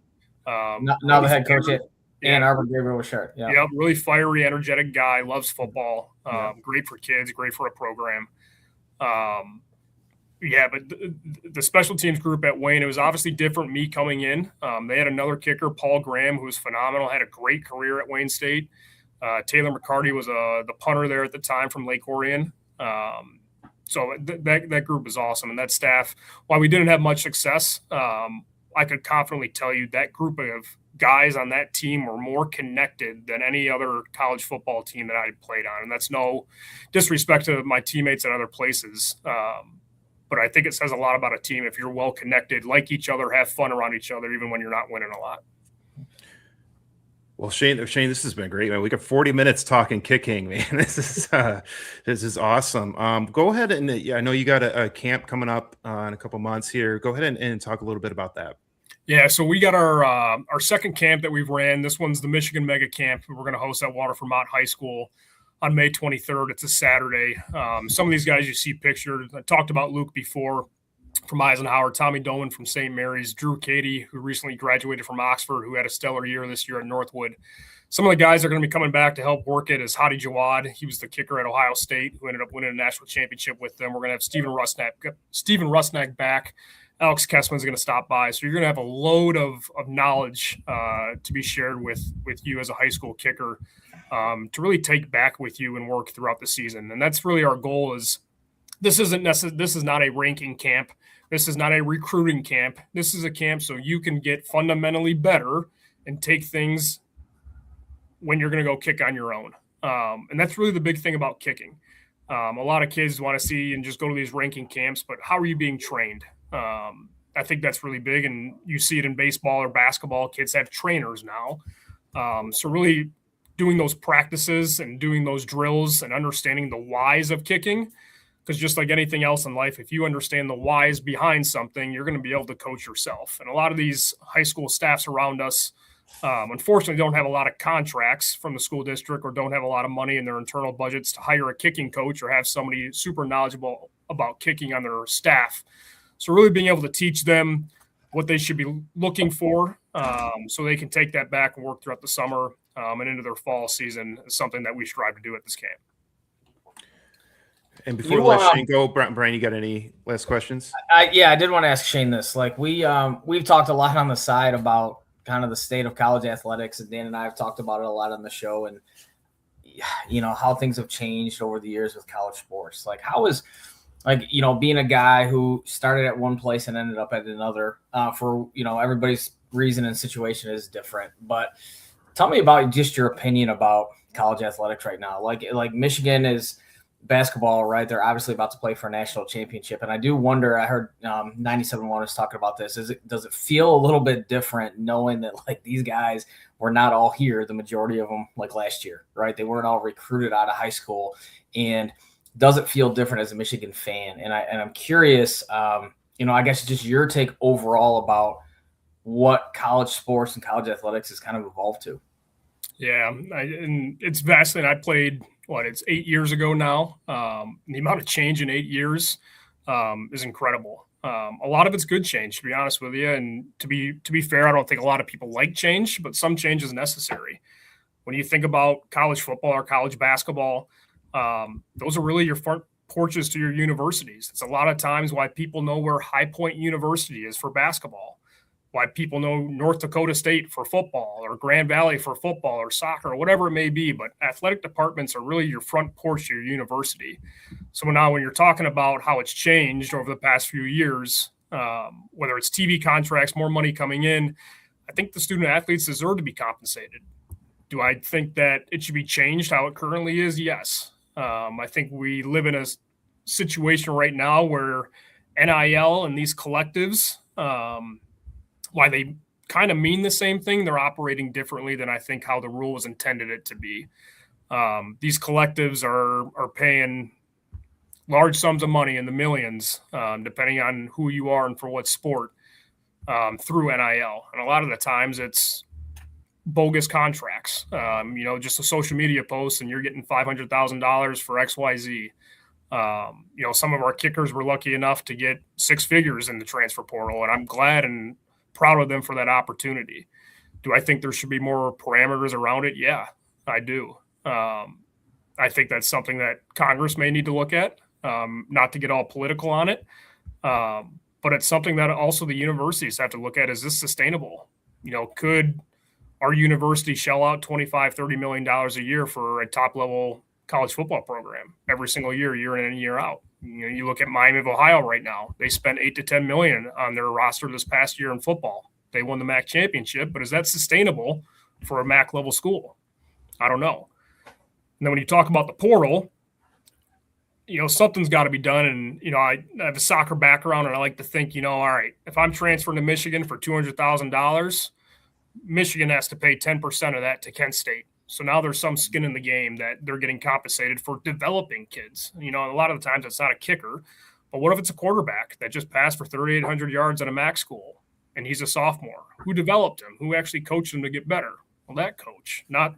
Now the head coach at Ann Arbor, Gabriel Wishart. Yeah, really fiery, energetic guy. Loves football. Great for kids. Great for a program. But the special teams group at Wayne, it was obviously different. Me coming in, they had another kicker, Paul Graham, who was phenomenal. Had a great career at Wayne State. Taylor McCarty was the punter there at the time from Lake Orion. So that group is awesome. And that staff, while we didn't have much success, I could confidently tell you that group of guys on that team were more connected than any other college football team that I played on. And that's no disrespect to my teammates at other places. But I think it says a lot about a team if you're well connected, like each other, have fun around each other, even when you're not winning a lot. Well, Shane, this has been great, man. We got 40 minutes talking kicking, man. This is awesome. Go ahead and I know you got a camp coming up in a couple months here. Go ahead and talk a little bit about that. Yeah, so we got our second camp that we've ran. This one's the Michigan Mega Camp. We're going to host at Waterford Mott High School on May 23rd. It's a Saturday. Some of these guys you see pictured. I talked about Luke before from Eisenhower, Tommy Doman from St. Mary's, Drew Cady, who recently graduated from Oxford, who had a stellar year this year at Northwood. Some of the guys that are going to be coming back to help work it is Hadi Jawad. He was the kicker at Ohio State, who ended up winning a national championship with them. We're going to have Stephen Rusnak back. Alex Kessman's going to stop by. So you're going to have a load of knowledge to be shared with you as a high school kicker to really take back with you and work throughout the season. And that's really our goal. Is this is not a ranking camp. This is not a recruiting camp. This is a camp so you can get fundamentally better and take things when you're going to go kick on your own. And that's really the big thing about kicking. A lot of kids want to see and just go to these ranking camps, but how are you being trained? I think that's really big, and you see it in baseball or basketball. Kids have trainers now. So really doing those practices and doing those drills and understanding the whys of kicking, because just like anything else in life, if you understand the whys behind something, you're going to be able to coach yourself. And a lot of these high school staffs around us, unfortunately, don't have a lot of contracts from the school district or don't have a lot of money in their internal budgets to hire a kicking coach or have somebody super knowledgeable about kicking on their staff. So really being able to teach them what they should be looking for so they can take that back and work throughout the summer and into their fall season is something that we strive to do at this camp. And before we let Shane go, Brian, you got any last questions? I did want to ask Shane this. Like we've talked a lot on the side about kind of the state of college athletics, and Dan and I have talked about it a lot on the show, and how things have changed over the years with college sports. Like how is being a guy who started at one place and ended up at another for everybody's reason and situation is different. But tell me about just your opinion about college athletics right now. Like Michigan is basketball, right? They're obviously about to play for a national championship. And I do wonder, I heard 97.1 was talking about this. Does it feel a little bit different knowing that like these guys were not all here, the majority of them like last year, right? They weren't all recruited out of high school. And does it feel different as a Michigan fan? And I'm curious, I guess just your take overall about what college sports and college athletics has kind of evolved to. Yeah, and it's vastly. And I played it's 8 years ago now. The amount of change in 8 years is incredible. A lot of it's good change, to be honest with you. And to be fair, I don't think a lot of people like change, but some change is necessary. When you think about college football or college basketball, those are really your front porches to your universities. It's a lot of times why people know where High Point University is for basketball, why people know North Dakota State for football or Grand Valley for football or soccer or whatever it may be. But athletic departments are really your front porch to your university. So now when you're talking about how it's changed over the past few years, whether it's TV contracts, more money coming in, I think the student athletes deserve to be compensated. Do I think that it should be changed how it currently is? Yes. I think we live in a situation right now where NIL and these collectives, why they kind of mean the same thing, they're operating differently than I think how the rule was intended it to be. These collectives are paying large sums of money in the millions, depending on who you are and for what sport, through NIL. And a lot of the times it's bogus contracts, just a social media post and you're getting $500,000 for XYZ. Some of our kickers were lucky enough to get six figures in the transfer portal, and I'm glad and proud of them for that opportunity. Do I think there should be more parameters around it? Yeah, I do. I think that's something that Congress may need to look at, not to get all political on it. But it's something that also the universities have to look at. Is this sustainable? Could our university shell out $25-30 million a year for a top level college football program every single year in and year out. You look at Miami of Ohio right now. They spent $8 to $10 million on their roster this past year in football. They won the MAC championship, but is that sustainable for a MAC level school? I don't know. And then when you talk about the portal, something's got to be done. And, I have a soccer background, and I like to think, all right, if I'm transferring to Michigan for $200,000, Michigan has to pay 10% of that to Kent State. So now there's some skin in the game that they're getting compensated for developing kids. A lot of the times it's not a kicker, but what if it's a quarterback that just passed for 3,800 yards at a MAC school and he's a sophomore? Who developed him? Who actually coached him to get better? Well, that coach, not,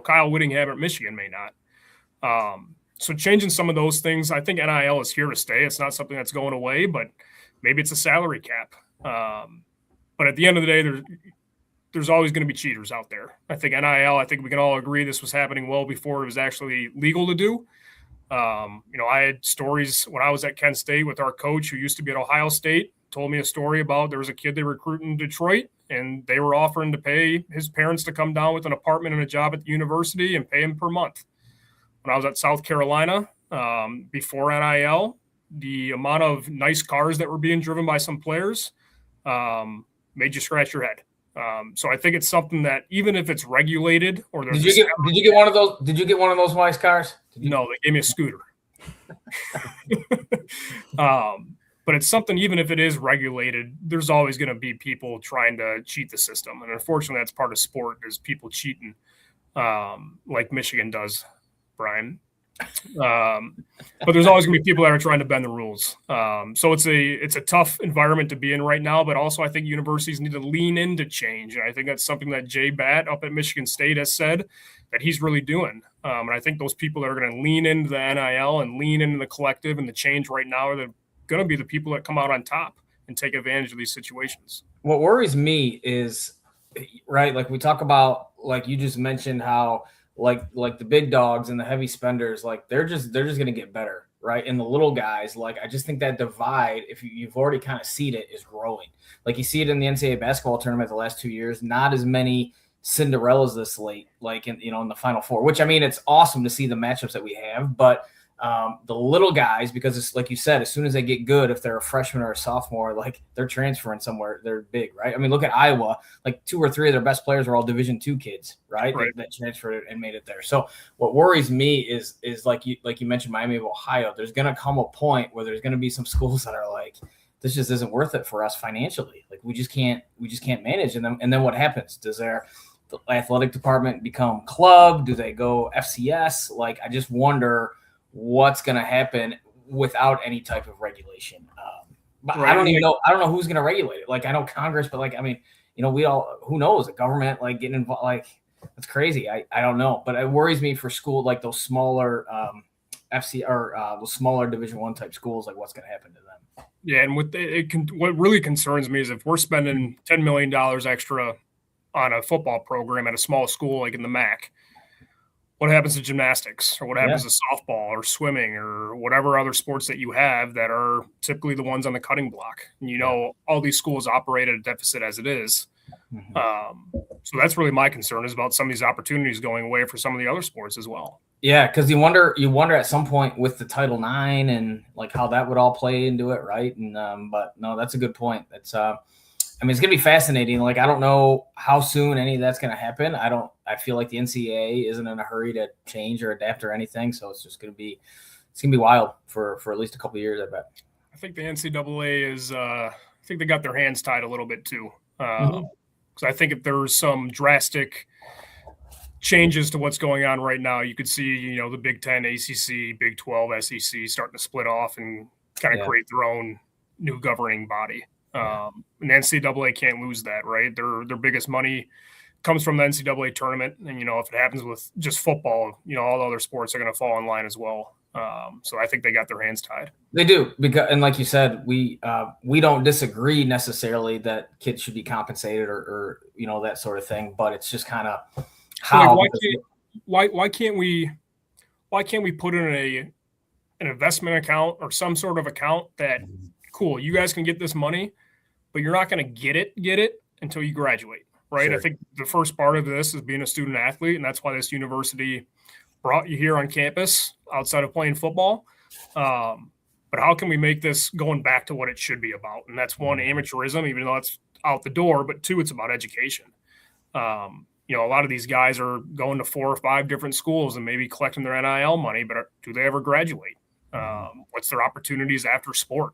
Kyle Whittingham at Michigan may not. So changing some of those things, I think NIL is here to stay. It's not something that's going away, but maybe it's a salary cap. But at the end of the day, there's always going to be cheaters out there. I think NIL, I think we can all agree this was happening well before it was actually legal to do. I had stories when I was at Kent State with our coach who used to be at Ohio State, told me a story about there was a kid they recruited in Detroit, and they were offering to pay his parents to come down with an apartment and a job at the university and pay him per month. When I was at South Carolina, before NIL, the amount of nice cars that were being driven by some players made you scratch your head. So I think it's something that even if it's regulated or there's did you get one of those? Did you get one of those nice cars? No, they gave me a scooter. But it's something, even if it is regulated, there's always going to be people trying to cheat the system. And unfortunately, that's part of sport is people cheating like Michigan does, Brian. But there's always going to be people that are trying to bend the rules. So it's a tough environment to be in right now, but also I think universities need to lean into change. And I think that's something that Jay Batt up at Michigan State has said that he's really doing. And I think those people that are going to lean into the NIL and lean into the collective and the change right now are going to be the people that come out on top and take advantage of these situations. What worries me is, right, like we talk about, like you just mentioned how like the big dogs and the heavy spenders, like they're just going to get better, right? And the little guys, like I just think that divide, if you've already kind of seen it, is growing. Like you see it in the NCAA basketball tournament the last 2 years, not as many Cinderellas this late, like in the Final Four, which I mean, it's awesome to see the matchups that we have, but the little guys, because it's like you said, as soon as they get good, if they're a freshman or a sophomore, like they're transferring somewhere, they're big, right? I mean, look at Iowa, like 2 or 3 of their best players are all Division II kids, right? That transferred and made it there. So what worries me is like you mentioned, Miami of Ohio, there's going to come a point where there's going to be some schools that are like, this just isn't worth it for us financially. Like we just can't manage. And then what happens? Does the athletic department become club? Do they go FCS? Like, I just wonder what's going to happen without any type of regulation. But I don't even know. I don't know who's going to regulate it. Like I know Congress, but like, I mean, who knows, the government like getting involved, like that's crazy. I don't know, but it worries me for school, like those smaller FC or those smaller Division I type schools, like what's going to happen to them. Yeah. And what really concerns me is if we're spending $10 million extra on a football program at a small school, like in the MAC, what happens to gymnastics or what happens to softball or swimming or whatever other sports that you have that are typically the ones on the cutting block? And, all these schools operate at a deficit as it is. Mm-hmm. So that's really my concern, is about some of these opportunities going away for some of the other sports as well. Yeah. Cause you wonder at some point with the Title IX and like how that would all play into it. Right. And, but no, that's a good point. It's, I mean, it's going to be fascinating. Like, I don't know how soon any of that's going to happen. I feel like the NCAA isn't in a hurry to change or adapt or anything. So it's just going to be wild for at least a couple of years, I bet. I think the NCAA is, I think they got their hands tied a little bit too. Because I think if there's some drastic changes to what's going on right now, you could see, the Big Ten, ACC, Big 12, SEC starting to split off and kind of create their own new governing body. And the NCAA can't lose that, right? Their biggest money comes from the NCAA tournament. And, if it happens with just football, all the other sports are going to fall in line as well. So I think they got their hands tied. They do. And like you said, we don't disagree necessarily that kids should be compensated or that sort of thing, but it's just kind of how. Why can't we put in an investment account or some sort of account that, cool, you guys can get this money, but you're not going to get it until you graduate, right? Sure. I think the first part of this is being a student athlete, and that's why this university brought you here on campus outside of playing football. But how can we make this going back to what it should be about? And that's one, amateurism, even though it's out the door, but two, it's about education. A lot of these guys are going to 4 or 5 different schools and maybe collecting their NIL money, but do they ever graduate? What's their opportunities after sport?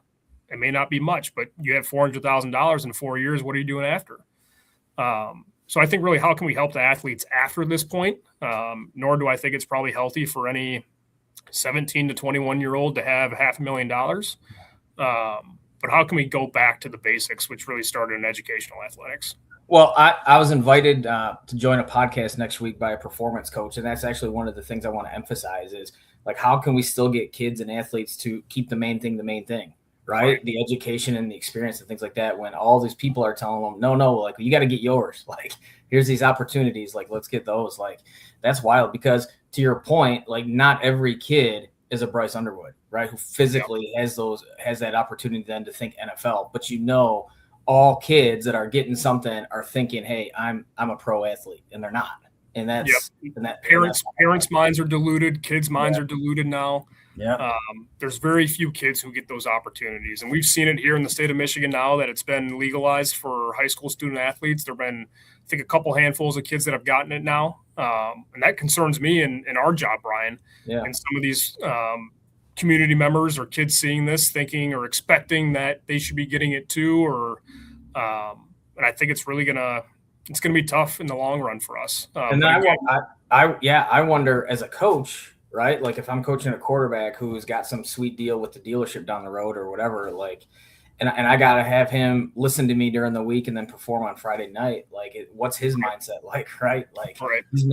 It may not be much, but you have $400,000 in 4 years. What are you doing after? So I think really, how can we help the athletes after this point? Nor do I think it's probably healthy for any 17 to 21-year-old to have $500,000. But how can we go back to the basics, which really started in educational athletics? Well, I was invited to join a podcast next week by a performance coach, and that's actually one of the things I want to emphasize is, like, how can we still get kids and athletes to keep the main thing, right? The education and the experience and things like that, when all these people are telling them, no, like, you got to get yours. Like, here's these opportunities. Like, let's get those. Like, that's wild because, to your point, like, not every kid is a Bryce Underwood, right? Who physically has that opportunity then to think NFL. But all kids that are getting something are thinking, hey, I'm a pro athlete, and they're not. And that's parents' minds are diluted, kids' minds are diluted now. Yeah. There's very few kids who get those opportunities. And we've seen it here in the state of Michigan now that it's been legalized for high school student athletes. There've been, I think, a couple handfuls of kids that have gotten it now. And that concerns me in our job, Brian. Yeah. And some of these community members or kids seeing this, thinking or expecting that they should be getting it too, and I think it's really gonna be tough in the long run for us. And then I wonder as a coach, right? Like, if I'm coaching a quarterback who's got some sweet deal with the dealership down the road or whatever, like, and I gotta have him listen to me during the week and then perform on Friday night. Like, what's his mindset like, right? Like, he's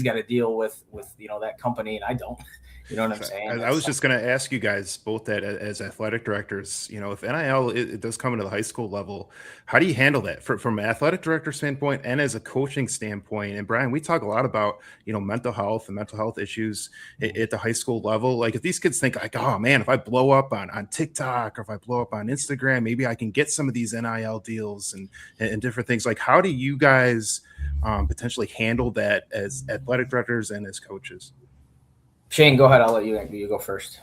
got to deal with that company, and I don't. You know what I'm saying? I was just going to ask you guys both that as athletic directors, if NIL it does come into the high school level, how do you handle that from an athletic director standpoint and as a coaching standpoint? And Brian, we talk a lot about, mental health and mental health issues at the high school level. Like, if these kids think like, oh man, if I blow up on TikTok or if I blow up on Instagram, maybe I can get some of these NIL deals and different things. Like, how do you guys potentially handle that as athletic directors and as coaches? Shane, go ahead. I'll let you go first.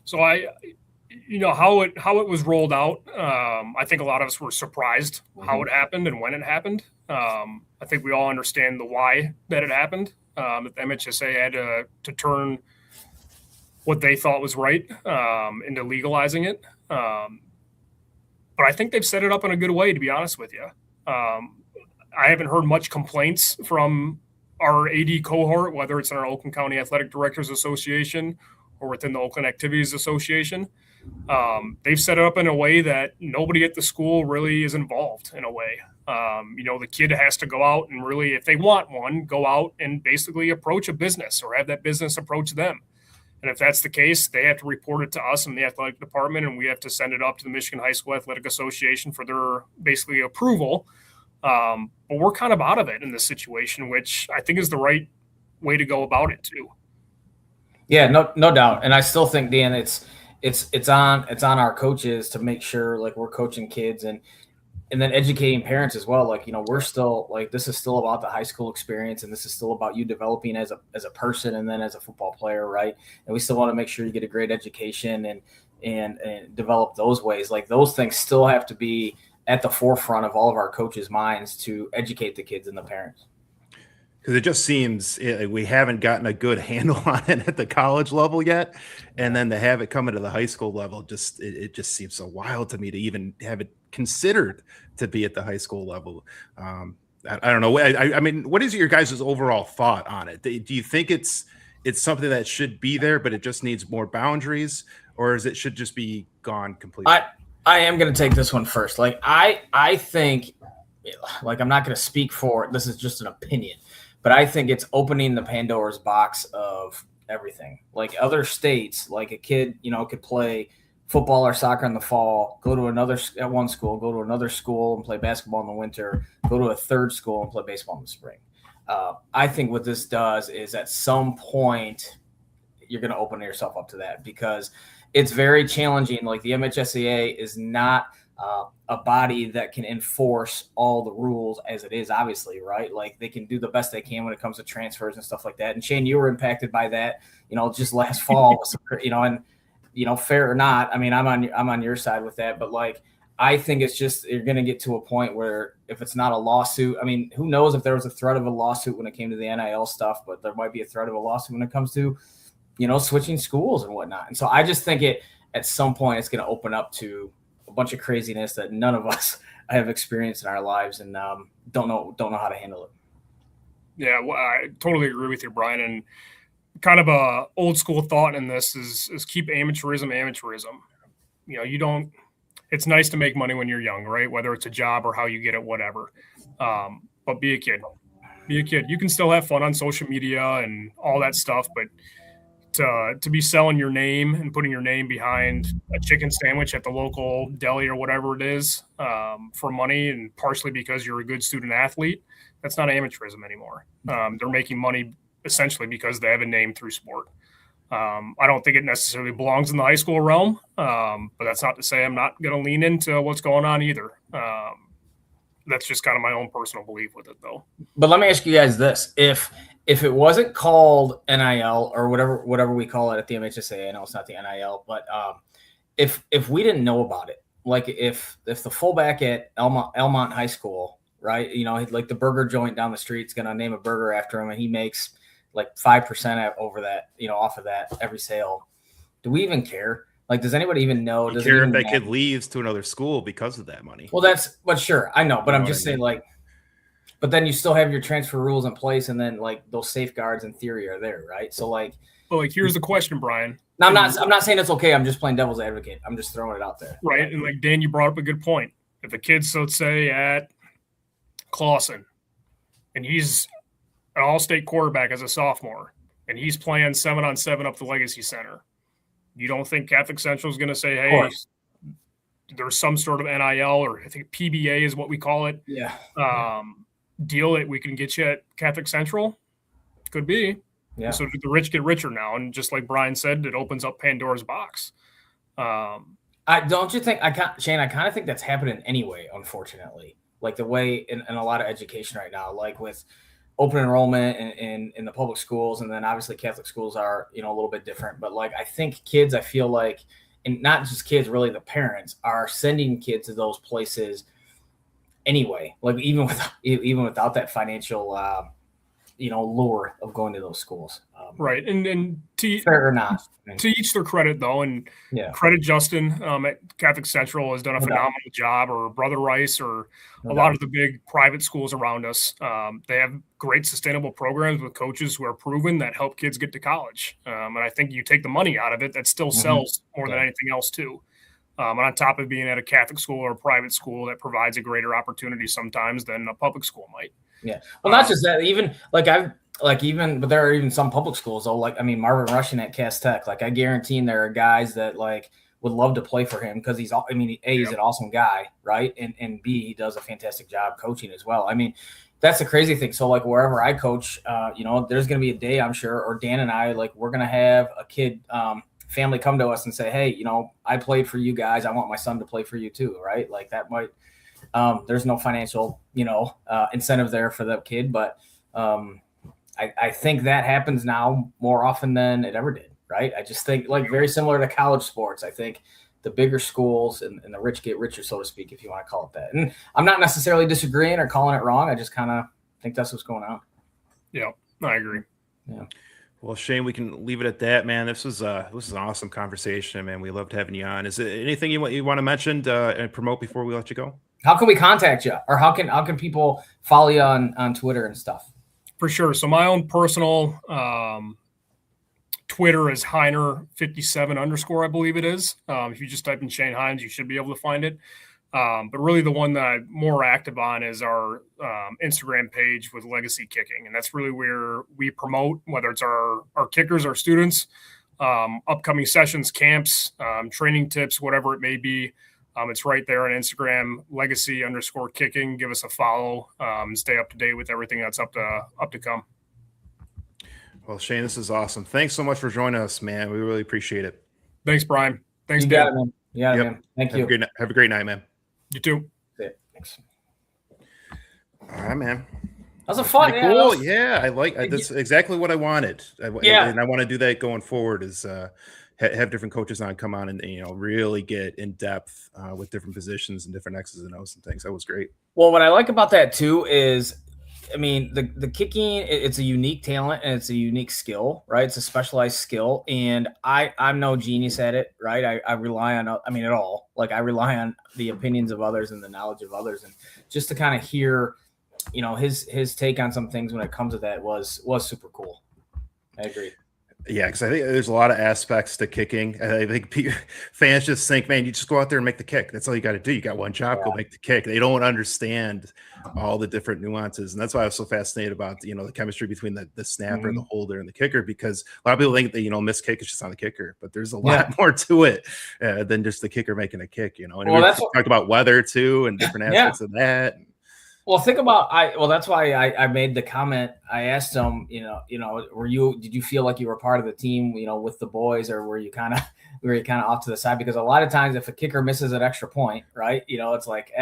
So how it was rolled out. I think a lot of us were surprised how it happened and when it happened. I think we all understand the why that it happened. That the MHSA had to turn what they thought was right into legalizing it. But I think they've set it up in a good way, to be honest with you. I haven't heard much complaints from our AD cohort, whether it's in our Oakland County Athletic Directors Association or within the Oakland Activities Association. They've set it up in a way that nobody at the school really is involved in a way. The kid has to go out and really, if they want one, go out and basically approach a business or have that business approach them. And if that's the case, they have to report it to us in the athletic department, and we have to send it up to the Michigan High School Athletic Association for their basically approval. But we're kind of out of it in this situation, which I think is the right way to go about it too. Yeah, no doubt. And I still think, Dan, it's on our coaches to make sure, like, we're coaching kids and then educating parents as well. Like, we're still, like, this is still about the high school experience, and this is still about you developing as a person and then as a football player, right? And we still want to make sure you get a great education and develop those ways. Like, those things still have to be at the forefront of all of our coaches' minds to educate the kids and the parents. Because it just seems we haven't gotten a good handle on it at the college level yet. And then to have it come into the high school level, it just seems so wild to me to even have it considered to be at the high school level. I don't know. I mean, what is your guys' overall thought on it? Do you think it's something that should be there, but it just needs more boundaries, or is it should just be gone completely? I am going to take this one first. Like, I think, like, I'm not going to speak for, this is just an opinion, but I think it's opening the Pandora's box of everything. Like, other states, like, a kid, could play football or soccer in the fall, go to one school, go to another school and play basketball in the winter, go to a third school and play baseball in the spring. I think what this does is at some point you're going to open yourself up to that, because it's very challenging. Like, the MHSAA is not a body that can enforce all the rules as it is, obviously, right? Like they can do the best they can when it comes to transfers and stuff like that. And Shane, you were impacted by that, just last fall, and fair or not, I mean, I'm on your side with that, but like, I think it's just, you're going to get to a point where if it's not a lawsuit, I mean, who knows if there was a threat of a lawsuit when it came to the NIL stuff, but there might be a threat of a lawsuit when it comes to, switching schools and whatnot. And so I just think at some point it's going to open up to a bunch of craziness that none of us have experienced in our lives and don't know how to handle it. Yeah, well, I totally agree with you, Brian. And kind of a old school thought in this is keep amateurism. It's nice to make money when you're young, right? Whether it's a job or how you get it, whatever. But be a kid. You can still have fun on social media and all that stuff, but to be selling your name and putting your name behind a chicken sandwich at the local deli or whatever it is for money, and partially because you're a good student athlete, that's not amateurism anymore. They're making money essentially because they have a name through sport. I don't think it necessarily belongs in the high school realm, but that's not to say I'm not going to lean into what's going on either. That's just kind of my own personal belief with it, though. But let me ask you guys this: if it wasn't called NIL or whatever we call it at the MHSA, I know it's not the NIL, but if we didn't know about it, like if the fullback at Elmont High School, right, like the burger joint down the street's going to name a burger after him, and he makes like 5% over that, off of that every sale. Do we even care? Like, does anybody even know? Does care if that kid leaves to another school because of that money? Well, but sure, I know, but I'm just saying, like, but then you still have your transfer rules in place, and then like those safeguards in theory are there, right? So like, well, like here's the question, Brian. Now, I'm not saying it's okay. I'm just playing devil's advocate. I'm just throwing it out there. Right, and like Dan, you brought up a good point. If a kid's, let's say, at Clawson, and he's an all-state quarterback as a sophomore, and he's playing 7-on-7 up the Legacy Center, you don't think Catholic Central is going to say, hey, there's some sort of NIL, or I think PBA is what we call it. Yeah. Deal that we can get you at Catholic Central? Could be. Yeah. So the rich get richer now. And just like Brian said, it opens up Pandora's box. Don't you think, Shane, I kind of think that's happening anyway, unfortunately. Like the way in a lot of education right now, like with open enrollment in the public schools, and then obviously Catholic schools are, a little bit different. But like I think kids, I feel like, and not just kids, really the parents are sending kids to those places anyway. Like even without that financial, lure of going to those schools. Right, and fair or not. To each their credit, though, and credit Justin at Catholic Central has done a phenomenal job, or Brother Rice, or a lot of the big private schools around us. They have great sustainable programs with coaches who are proven that help kids get to college. And I think you take the money out of it, that still sells more than anything else, too. And on top of being at a Catholic school or a private school, that provides a greater opportunity sometimes than a public school might. Yeah. Well, not just that, even but there are even some public schools though. Like, I mean, Marvin Rushing at Cass Tech, like I guarantee there are guys that like would love to play for him because he's an awesome guy, right? And B, he does a fantastic job coaching as well. I mean, that's the crazy thing. So like wherever I coach, there's going to be a day, I'm sure, or Dan and I, like we're going to have a kid family come to us and say, hey, I played for you guys. I want my son to play for you too, right? Like that might. There's no financial, incentive there for the kid, but I think that happens now more often than it ever did, right? I just think like very similar to college sports. I think the bigger schools and the rich get richer, so to speak, if you want to call it that. And I'm not necessarily disagreeing or calling it wrong. I just kind of think that's what's going on. Yeah, I agree. Yeah. Well, Shane, we can leave it at that, man. This was an awesome conversation, man. We loved having you on. Is there anything you want to mention and promote before we let you go? How can we contact you, or how can people follow you on Twitter and stuff? For sure. So my own personal Twitter is Hyner57_, I believe it is. If you just type in Shane Hynes, you should be able to find it. But really the one that I'm more active on is our Instagram page with Legacy Kicking. And that's really where we promote, whether it's our kickers, our students, upcoming sessions, camps, training tips, whatever it may be. It's right there on Instagram, Legacy_Kicking. Give us a follow and stay up to date with everything that's up to come. Well, Shane, this is awesome. Thanks so much for joining us, man. We really appreciate it. Thanks, Brian. Thanks, Dan. Dan. Man. Yeah, man. Thank you. Have a great night, man. You too. Yeah, thanks. All right, man. That was a fun. Pretty cool. Yeah, I like that's exactly what I wanted. Yeah. And I want to do that going forward. Is have different coaches on come on and really get in depth with different positions and different X's and O's and things. That was great. Well, what I like about that too is, I mean, the kicking, it's a unique talent and it's a unique skill, right? It's a specialized skill. And I'm no genius at it, right? I rely on, I mean, at all. Like, I rely on the opinions of others and the knowledge of others. And just to kind of hear, his take on some things when it comes to that was super cool. I agree. Yeah, because I think there's a lot of aspects to kicking. I think fans just think, man, you just go out there and make the kick. That's all you got to do. You got one job, go make the kick. They don't understand all the different nuances. And that's why I was so fascinated about, the chemistry between the snapper, the holder, and the kicker, because a lot of people think that, missed kick is just on the kicker. But there's a lot more to it than just the kicker making a kick, And we talked about weather, too, and different aspects of that. Well, think about that's why I made the comment. I asked him, did you feel like you were part of the team, with the boys, or were you kind of off to the side? Because a lot of times if a kicker misses an extra point, right, it's like,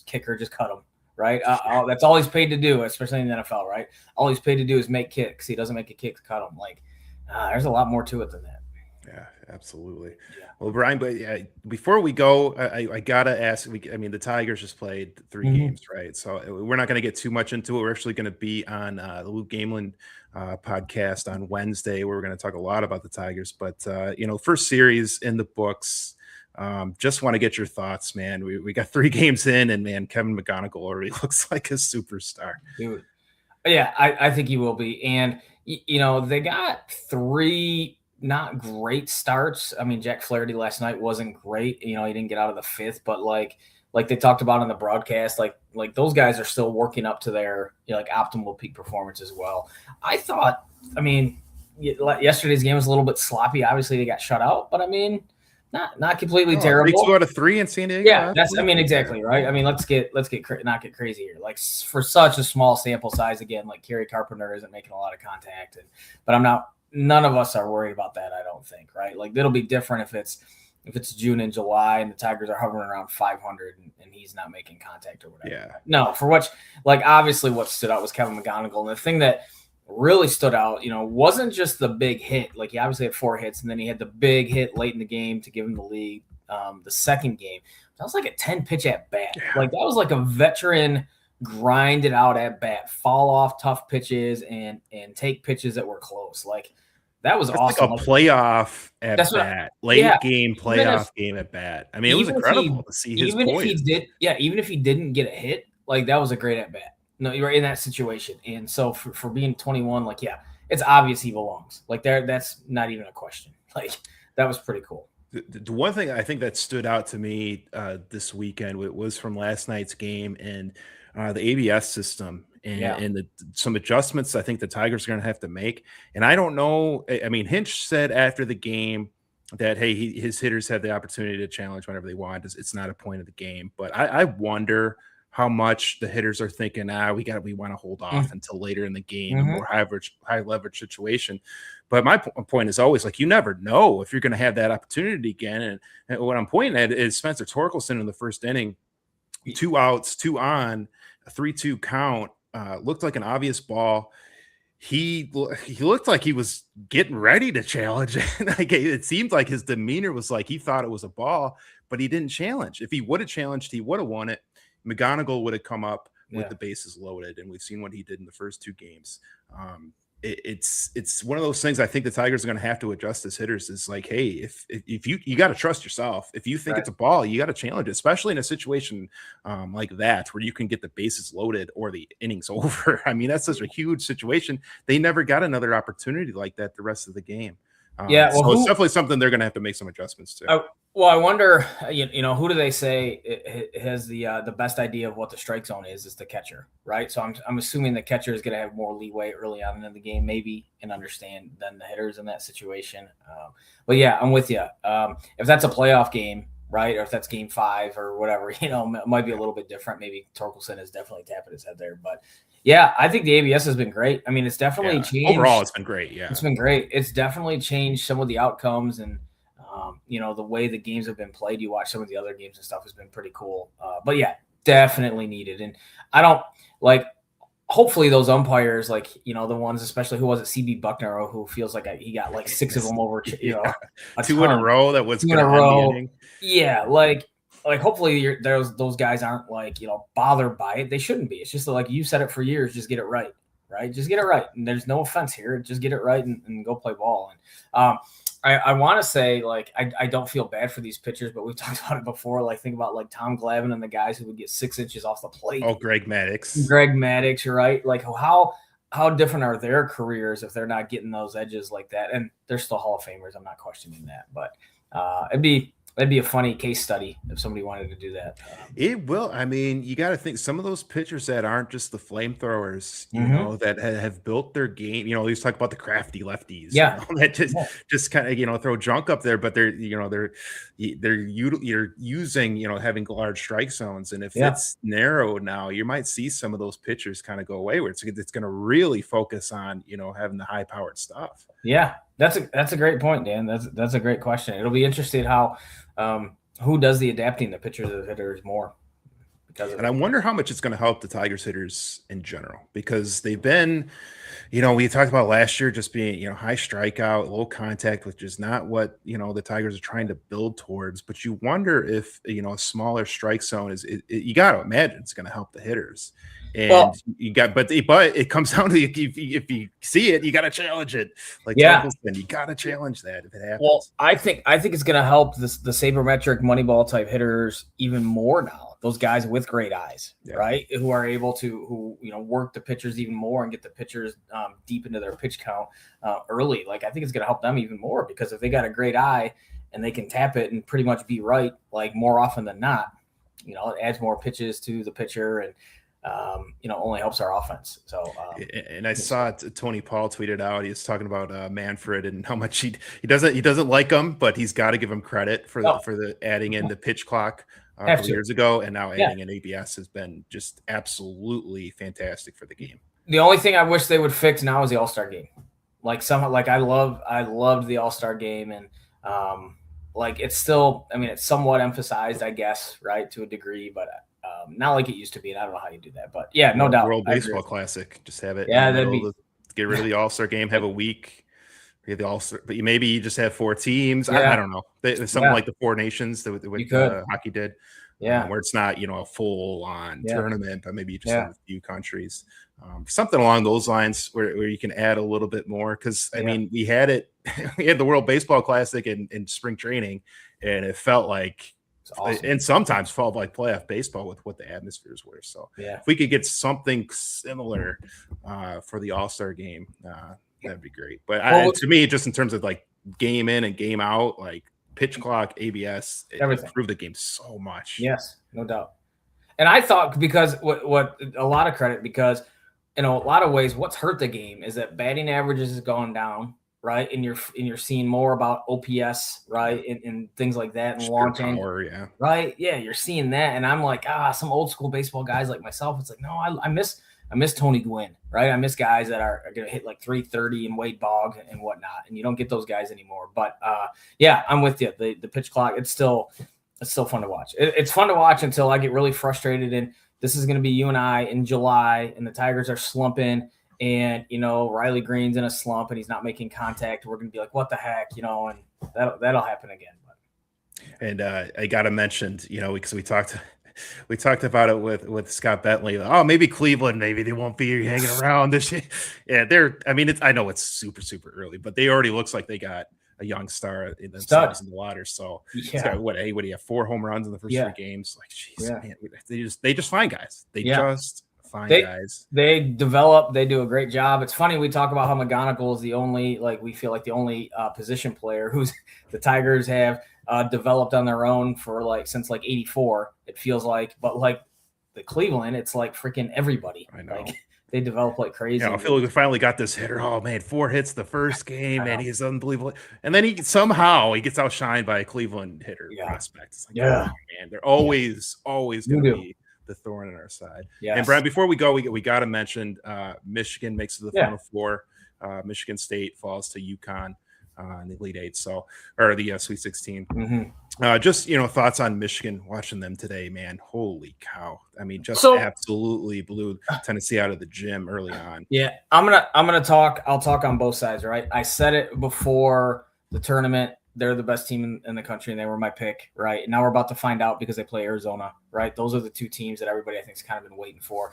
kicker, just cut him, right? That's all he's paid to do, especially in the NFL, right? All he's paid to do is make kicks. He doesn't make a kick, cut him. Like, there's a lot more to it than that. Yeah, absolutely. Yeah. Well, Brian, but before we go, I gotta ask. The Tigers just played 3 games, right? So we're not going to get too much into it. We're actually going to be on the Luke Gamelin podcast on Wednesday, where we're going to talk a lot about the Tigers. But first series in the books. Just want to get your thoughts, man. We got 3 games in, and man, Kevin McGonigal already looks like a superstar. Dude, yeah, I think he will be. And they got 3. Not great starts. I mean, Jack Flaherty last night wasn't great. He didn't get out of the 5th, but like they talked about in the broadcast, like those guys are still working up to their optimal peak performance as well. I thought, yesterday's game was a little bit sloppy. Obviously, they got shut out, but not completely terrible. 2 out of 3 in San Diego. Yeah, that's exactly right. let's not get crazy here. Like, for such a small sample size, again, like Kerry Carpenter isn't making a lot of contact, but none of us are worried about that, I don't think, right? Like, it'll be different if it's June and July and the Tigers are hovering around 500 and he's not making contact or whatever. Yeah. No, obviously what stood out was Kevin McGonigal. And the thing that really stood out, wasn't just the big hit. Like, he obviously had 4 hits, and then he had the big hit late in the game to give him the lead. The second game, that was like a 10-pitch at bat. Yeah. Like, that was like a veteran grind it out at bat, fall off tough pitches and take pitches that were close. Like, that was awesome. Like a playoff at bat, game playoff game at bat. I mean, it was incredible to see his poise. Even if he didn't get a hit, like, that was a great at bat. No, you were in that situation, and so for being 21, it's obvious he belongs. Like, that's not even a question. Like, that was pretty cool. The one thing I think that stood out to me this weekend was from last night's game and the ABS system. And some adjustments I think the Tigers are going to have to make. And I don't know. I mean, Hinch said after the game that, hey, his hitters have the opportunity to challenge whenever they want. It's not a point of the game. But I wonder how much the hitters are thinking, we want to hold off until later in the game, a more high leverage situation. But my point is always, like, you never know if you're going to have that opportunity again. And what I'm pointing at is Spencer Torkelson in the first inning, 2 outs, 2 on, a 3-2 count. Looked like an obvious ball. He looked like he was getting ready to challenge. It seemed like his demeanor was like he thought it was a ball, but he didn't challenge. If he would have challenged, he would have won it. McGonigal would have come up with the bases loaded, and we've seen what he did in the first 2 games. It's one of those things I think the Tigers are going to have to adjust as hitters. Is like, hey, if you got to trust yourself. If you think it's a ball, you got to challenge it, especially in a situation like that where you can get the bases loaded or the innings over. I mean, that's such a huge situation. They never got another opportunity like that the rest of the game. So it's definitely something they're going to have to make some adjustments to. Well, I wonder, who do they say has the best idea of what the strike zone is the catcher, right? So I'm assuming the catcher is going to have more leeway early on in the game, maybe, and understand than the hitters in that situation. But yeah, I'm with you. If that's a playoff game, right, or if that's game 5 or whatever, it might be a little bit different. Maybe Torkelson is definitely tapping his head there, but yeah, I think the ABS has been great. I mean, it's definitely changed. Overall, it's been great. Yeah, it's been great. It's definitely changed some of the outcomes and The way the games have been played, you watch some of the other games and stuff has been pretty cool. But yeah, definitely needed. And I don't like, hopefully those umpires, like, the ones, especially who was it, CB Buckner, who feels like he got like 6 of them over, two in a row. That was 2 in a row. Yeah. Like hopefully those guys aren't like, bothered by it. They shouldn't be. It's just like you said it for years, just get it right. Right. Just get it right. And there's no offense here. Just get it right and go play ball. And, I want to say, like, I don't feel bad for these pitchers, but we've talked about it before. Like, think about like Tom Glavine and the guys who would get 6 inches off the plate. Oh, Greg Maddux, right? Like, how different are their careers if they're not getting those edges like that? And they're still Hall of Famers. I'm not questioning that, but that'd be a funny case study if somebody wanted to do that. It will. I mean, you got to think some of those pitchers that aren't just the flamethrowers, that have built their game. We used to talk about the crafty lefties, that just kind of throw junk up there, but they're using having large strike zones, and if it's narrow now, you might see some of those pitchers kind of go away where it's going to really focus on having the high powered stuff. Yeah, that's a great point, Dan. That's a great question. It'll be interesting how who does the adapting, the pitchers or the hitters more. And I wonder how much it's going to help the Tigers hitters in general, because they've been, we talked about last year just being, high strikeout, low contact, which is not what, the Tigers are trying to build towards. But you wonder if, a smaller strike zone you got to imagine it's going to help the hitters. And but it comes down to if you see it, you got to challenge it. Like you got to challenge that if it happens. Well, I think it's going to help the sabermetric Moneyball type hitters even more now. Those guys with great eyes, right? Who are able to work the pitchers even more and get the pitchers deep into their pitch count early. Like I think it's going to help them even more, because if they got a great eye and they can tap it and pretty much be right, like more often than not, it adds more pitches to the pitcher and. Only helps our offense. So, and I saw Tony Paul tweeted out. He was talking about Manfred and how much he doesn't like him, but he's got to give him credit for the adding in the pitch clock years ago, and now adding in ABS has been just absolutely fantastic for the game. The only thing I wish they would fix now is the All-Star game. I loved the All-Star game, and it's still, it's somewhat emphasized, I guess, right, to a degree, but. Not like it used to be, and I don't know how you do that, but yeah, no doubt. World Baseball Classic, just have it. Yeah, get rid of the All-Star game, have a week. You have the All-Star, but maybe you just have 4 teams. I don't know. Something like the 4 Nations that hockey did. Yeah, where it's not a full-on tournament, but maybe you just have a few countries. Something along those lines where you can add a little bit more, because I mean we had the World Baseball Classic in spring training, and it felt like. Awesome. And sometimes felt like playoff baseball with what the atmospheres were. So if we could get something similar for the All-Star game, that'd be great. But to me, just in terms of like game in and game out, like pitch clock, ABS, it improved the game so much. Yes, no doubt. And I thought, because what a lot of credit, because in a lot of ways, what's hurt the game is that batting averages has gone down. Right. And you're seeing more about OPS, right. And things like that. And launching. Right. Yeah. You're seeing that. And I'm like, some old school baseball guys like myself. It's like, no, I miss Tony Gwynn. Right. I miss guys that are going to hit like 330 and Wade Bogg and whatnot. And you don't get those guys anymore. But I'm with you. The pitch clock, it's still fun to watch. It's fun to watch until I get really frustrated. And this is going to be you and I in July, and the Tigers are slumping. And, Riley Green's in a slump and he's not making contact. We're going to be like, what the heck, and that'll happen again. And I got to mention, because we talked about it with Scott Bentley. Oh, maybe Cleveland, maybe they won't be hanging around this year. Yeah, I know it's super, super early, but they already looks like they got a young star in themselves in the water. So what do you have, 4 home runs in the first 3 games? Like, geez, man, they just find guys. Guys. They develop, they do a great job. It's funny, we talk about how McGonigal is the only, we feel like the only position player who's the Tigers have developed on their own for since 84, it feels like. But the Cleveland, it's like freaking everybody. I know. They develop like crazy. I feel like we finally got this hitter. Oh man, 4 hits the first game, and he's unbelievable. And then he gets outshined by a Cleveland hitter prospect. It's like, oh, man, they're always going to be the thorn in our side. Yes. And Brian, before we go, we got to mention Michigan makes it to the Final Four. Michigan State falls to UConn. in the Elite Eight, or the Sweet 16. Mm-hmm. Just thoughts on Michigan watching them today, man. Holy cow! I mean, just absolutely blew Tennessee out of the gym early on. Yeah, I'll talk on both sides, right? I said it before the tournament. They're the best team in the country, and they were my pick, right? And now we're about to find out because they play Arizona, right? Those are the two teams that everybody I think has kind of been waiting for,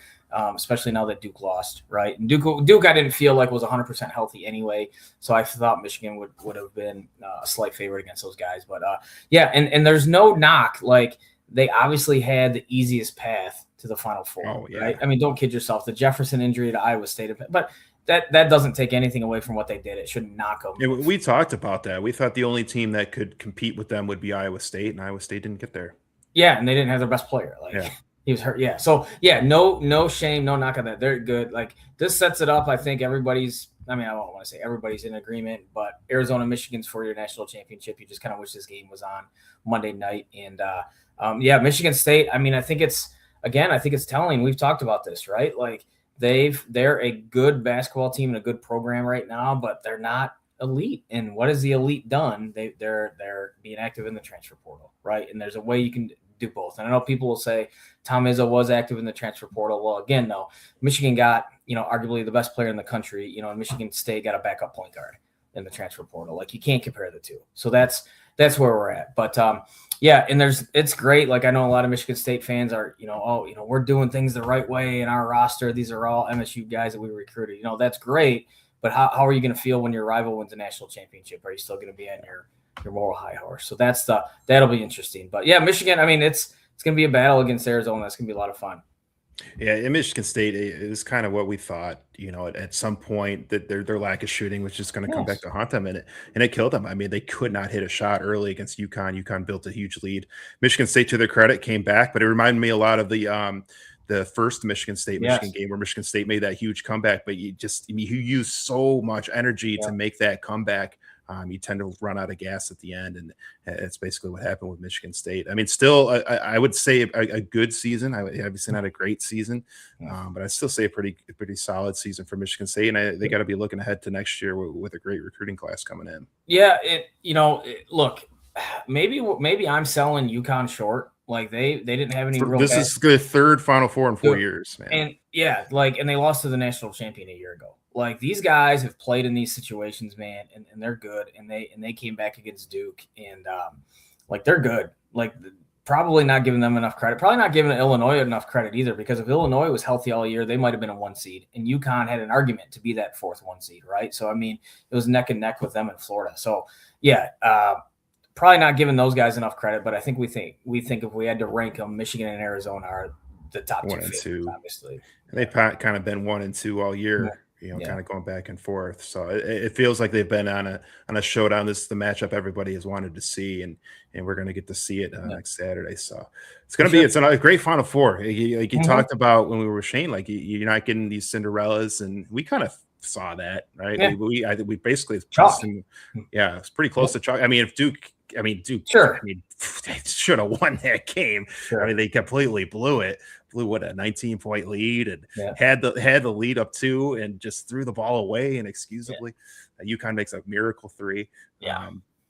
especially now that Duke lost, right? And Duke I didn't feel like was 100% healthy anyway, so I thought Michigan would have been a slight favorite against those guys. But yeah, and there's no knock. Like, they obviously had the easiest path to the Final Four, right? I mean, don't kid yourself. The Jefferson injury to Iowa State, but that doesn't take anything away from what they did. It shouldn't knock them. Yeah, we talked about that. We thought the only team that could compete with them would be Iowa State, and Iowa State didn't get there. Yeah, and they didn't have their best player. He was hurt. Yeah. So yeah, no shame, no knock on that. They're good. Like, this sets it up. I think I don't want to say everybody's in agreement, but Arizona, Michigan's for your national championship. You just kind of wish this game was on Monday night. And Michigan State. I mean, I think it's telling. We've talked about this, right? Like, they're a good basketball team and a good program right now, but they're not elite. And what has the elite done? They're being active in the transfer portal, right? And there's a way you can do both. And I know people will say Tom Izzo was active in the transfer portal. Well, again, though, Michigan got, arguably the best player in the country, and Michigan State got a backup point guard in the transfer portal. Like, you can't compare the two. So that's where we're at. But and it's great. Like, I know a lot of Michigan State fans are, we're doing things the right way in our roster. These are all MSU guys that we recruited. That's great. But how are you going to feel when your rival wins a national championship? Are you still going to be on your moral high horse? So that'll be interesting. But yeah, Michigan, I mean, it's going to be a battle against Arizona. That's going to be a lot of fun. Yeah, in Michigan State is kind of what we thought, at some point, that their lack of shooting was just going to come back to haunt them, and it killed them. I mean, they could not hit a shot early against UConn. UConn built a huge lead. Michigan State, to their credit, came back, but it reminded me a lot of the first Michigan State game where Michigan State made that huge comeback, but you used so much energy to make that comeback. You tend to run out of gas at the end, and it's basically what happened with Michigan State. I mean, still, I would say a good season. Obviously not a great season, but I'd still say a pretty solid season for Michigan State, and they got to be looking ahead to next year with a great recruiting class coming in. Yeah, look, maybe I'm selling UConn short. Like, they didn't have any real. This is the third Final Four in 4 years, man. And and they lost to the national champion a year ago. Like, these guys have played in these situations, man, and they're good. And they came back against Duke, and they're good. Like, probably not giving them enough credit. Probably not giving Illinois enough credit either, because if Illinois was healthy all year, they might have been a 1 seed, and UConn had an argument to be that fourth 1 seed, right? So I mean, it was neck and neck with them in Florida. So probably not giving those guys enough credit, but I think we think if we had to rank them, Michigan and Arizona are the top 1 and 2, obviously. And they've kind of been 1 and 2 all year. Kind of going back and forth. So it feels like they've been on a showdown. This is the matchup everybody has wanted to see, and we're going to get to see it next Saturday. So it's a great Final Four. You talked about when we were with Shane, like, you're not getting these Cinderellas, and we kind of saw that, right? Yeah. I think we basically it's pretty close to chalk. I mean, Duke, sure. I mean, they should have won that game. Sure. I mean, they completely blew it. Blew what, a 19-point lead, and had the lead up 2 and just threw the ball away inexcusably. UConn makes a miracle 3.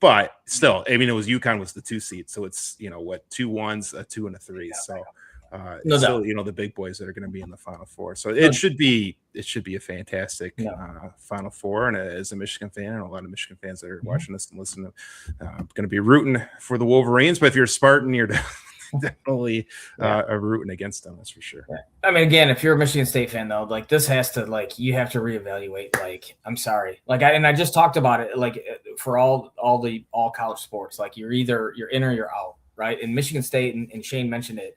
But still, I mean, UConn was the 2 seed, so it's 2 1s, a 2 and a 3. So still, the big boys that are going to be in the Final Four. So it should be a fantastic Final Four. And as a Michigan fan, and a lot of Michigan fans that are watching this and listening, going to be rooting for the Wolverines. But if you're a Spartan, you're definitely rooting against them. That's for sure. I mean, again, if you're a Michigan State fan, though, like, this has to, you have to reevaluate. Like, I'm sorry, I just talked about it. Like, for all college sports, like, you're in or you're out, right? And Michigan State, and Shane mentioned it,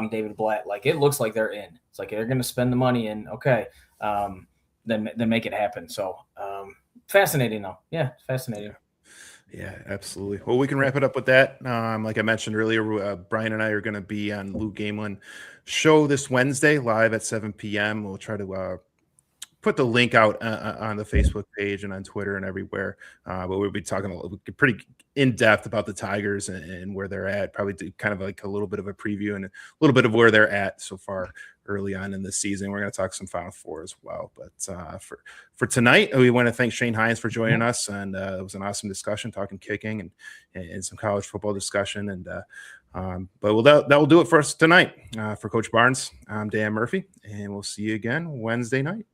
David Blatt, like, it looks like they're in. It's like they're going to spend the money, and then make it happen. So fascinating, though. Yeah, fascinating. Yeah, absolutely. Well, we can wrap it up with that. Like I mentioned earlier, Brian and I are going to be on Lou Gamelin show this Wednesday live at 7 p.m. We'll try to put the link out on the Facebook page and on Twitter and everywhere. But we'll be talking pretty in depth about the Tigers and where they're at. Probably do kind of like a little bit of a preview and a little bit of where they're at so far early on in the season. We're going to talk some Final Four as well. But for tonight, we want to thank Shane Hynes for joining us, and it was an awesome discussion, talking kicking and some college football discussion. And that will do it for us tonight. For Coach Barnes, I'm Dan Murphy, and we'll see you again Wednesday night.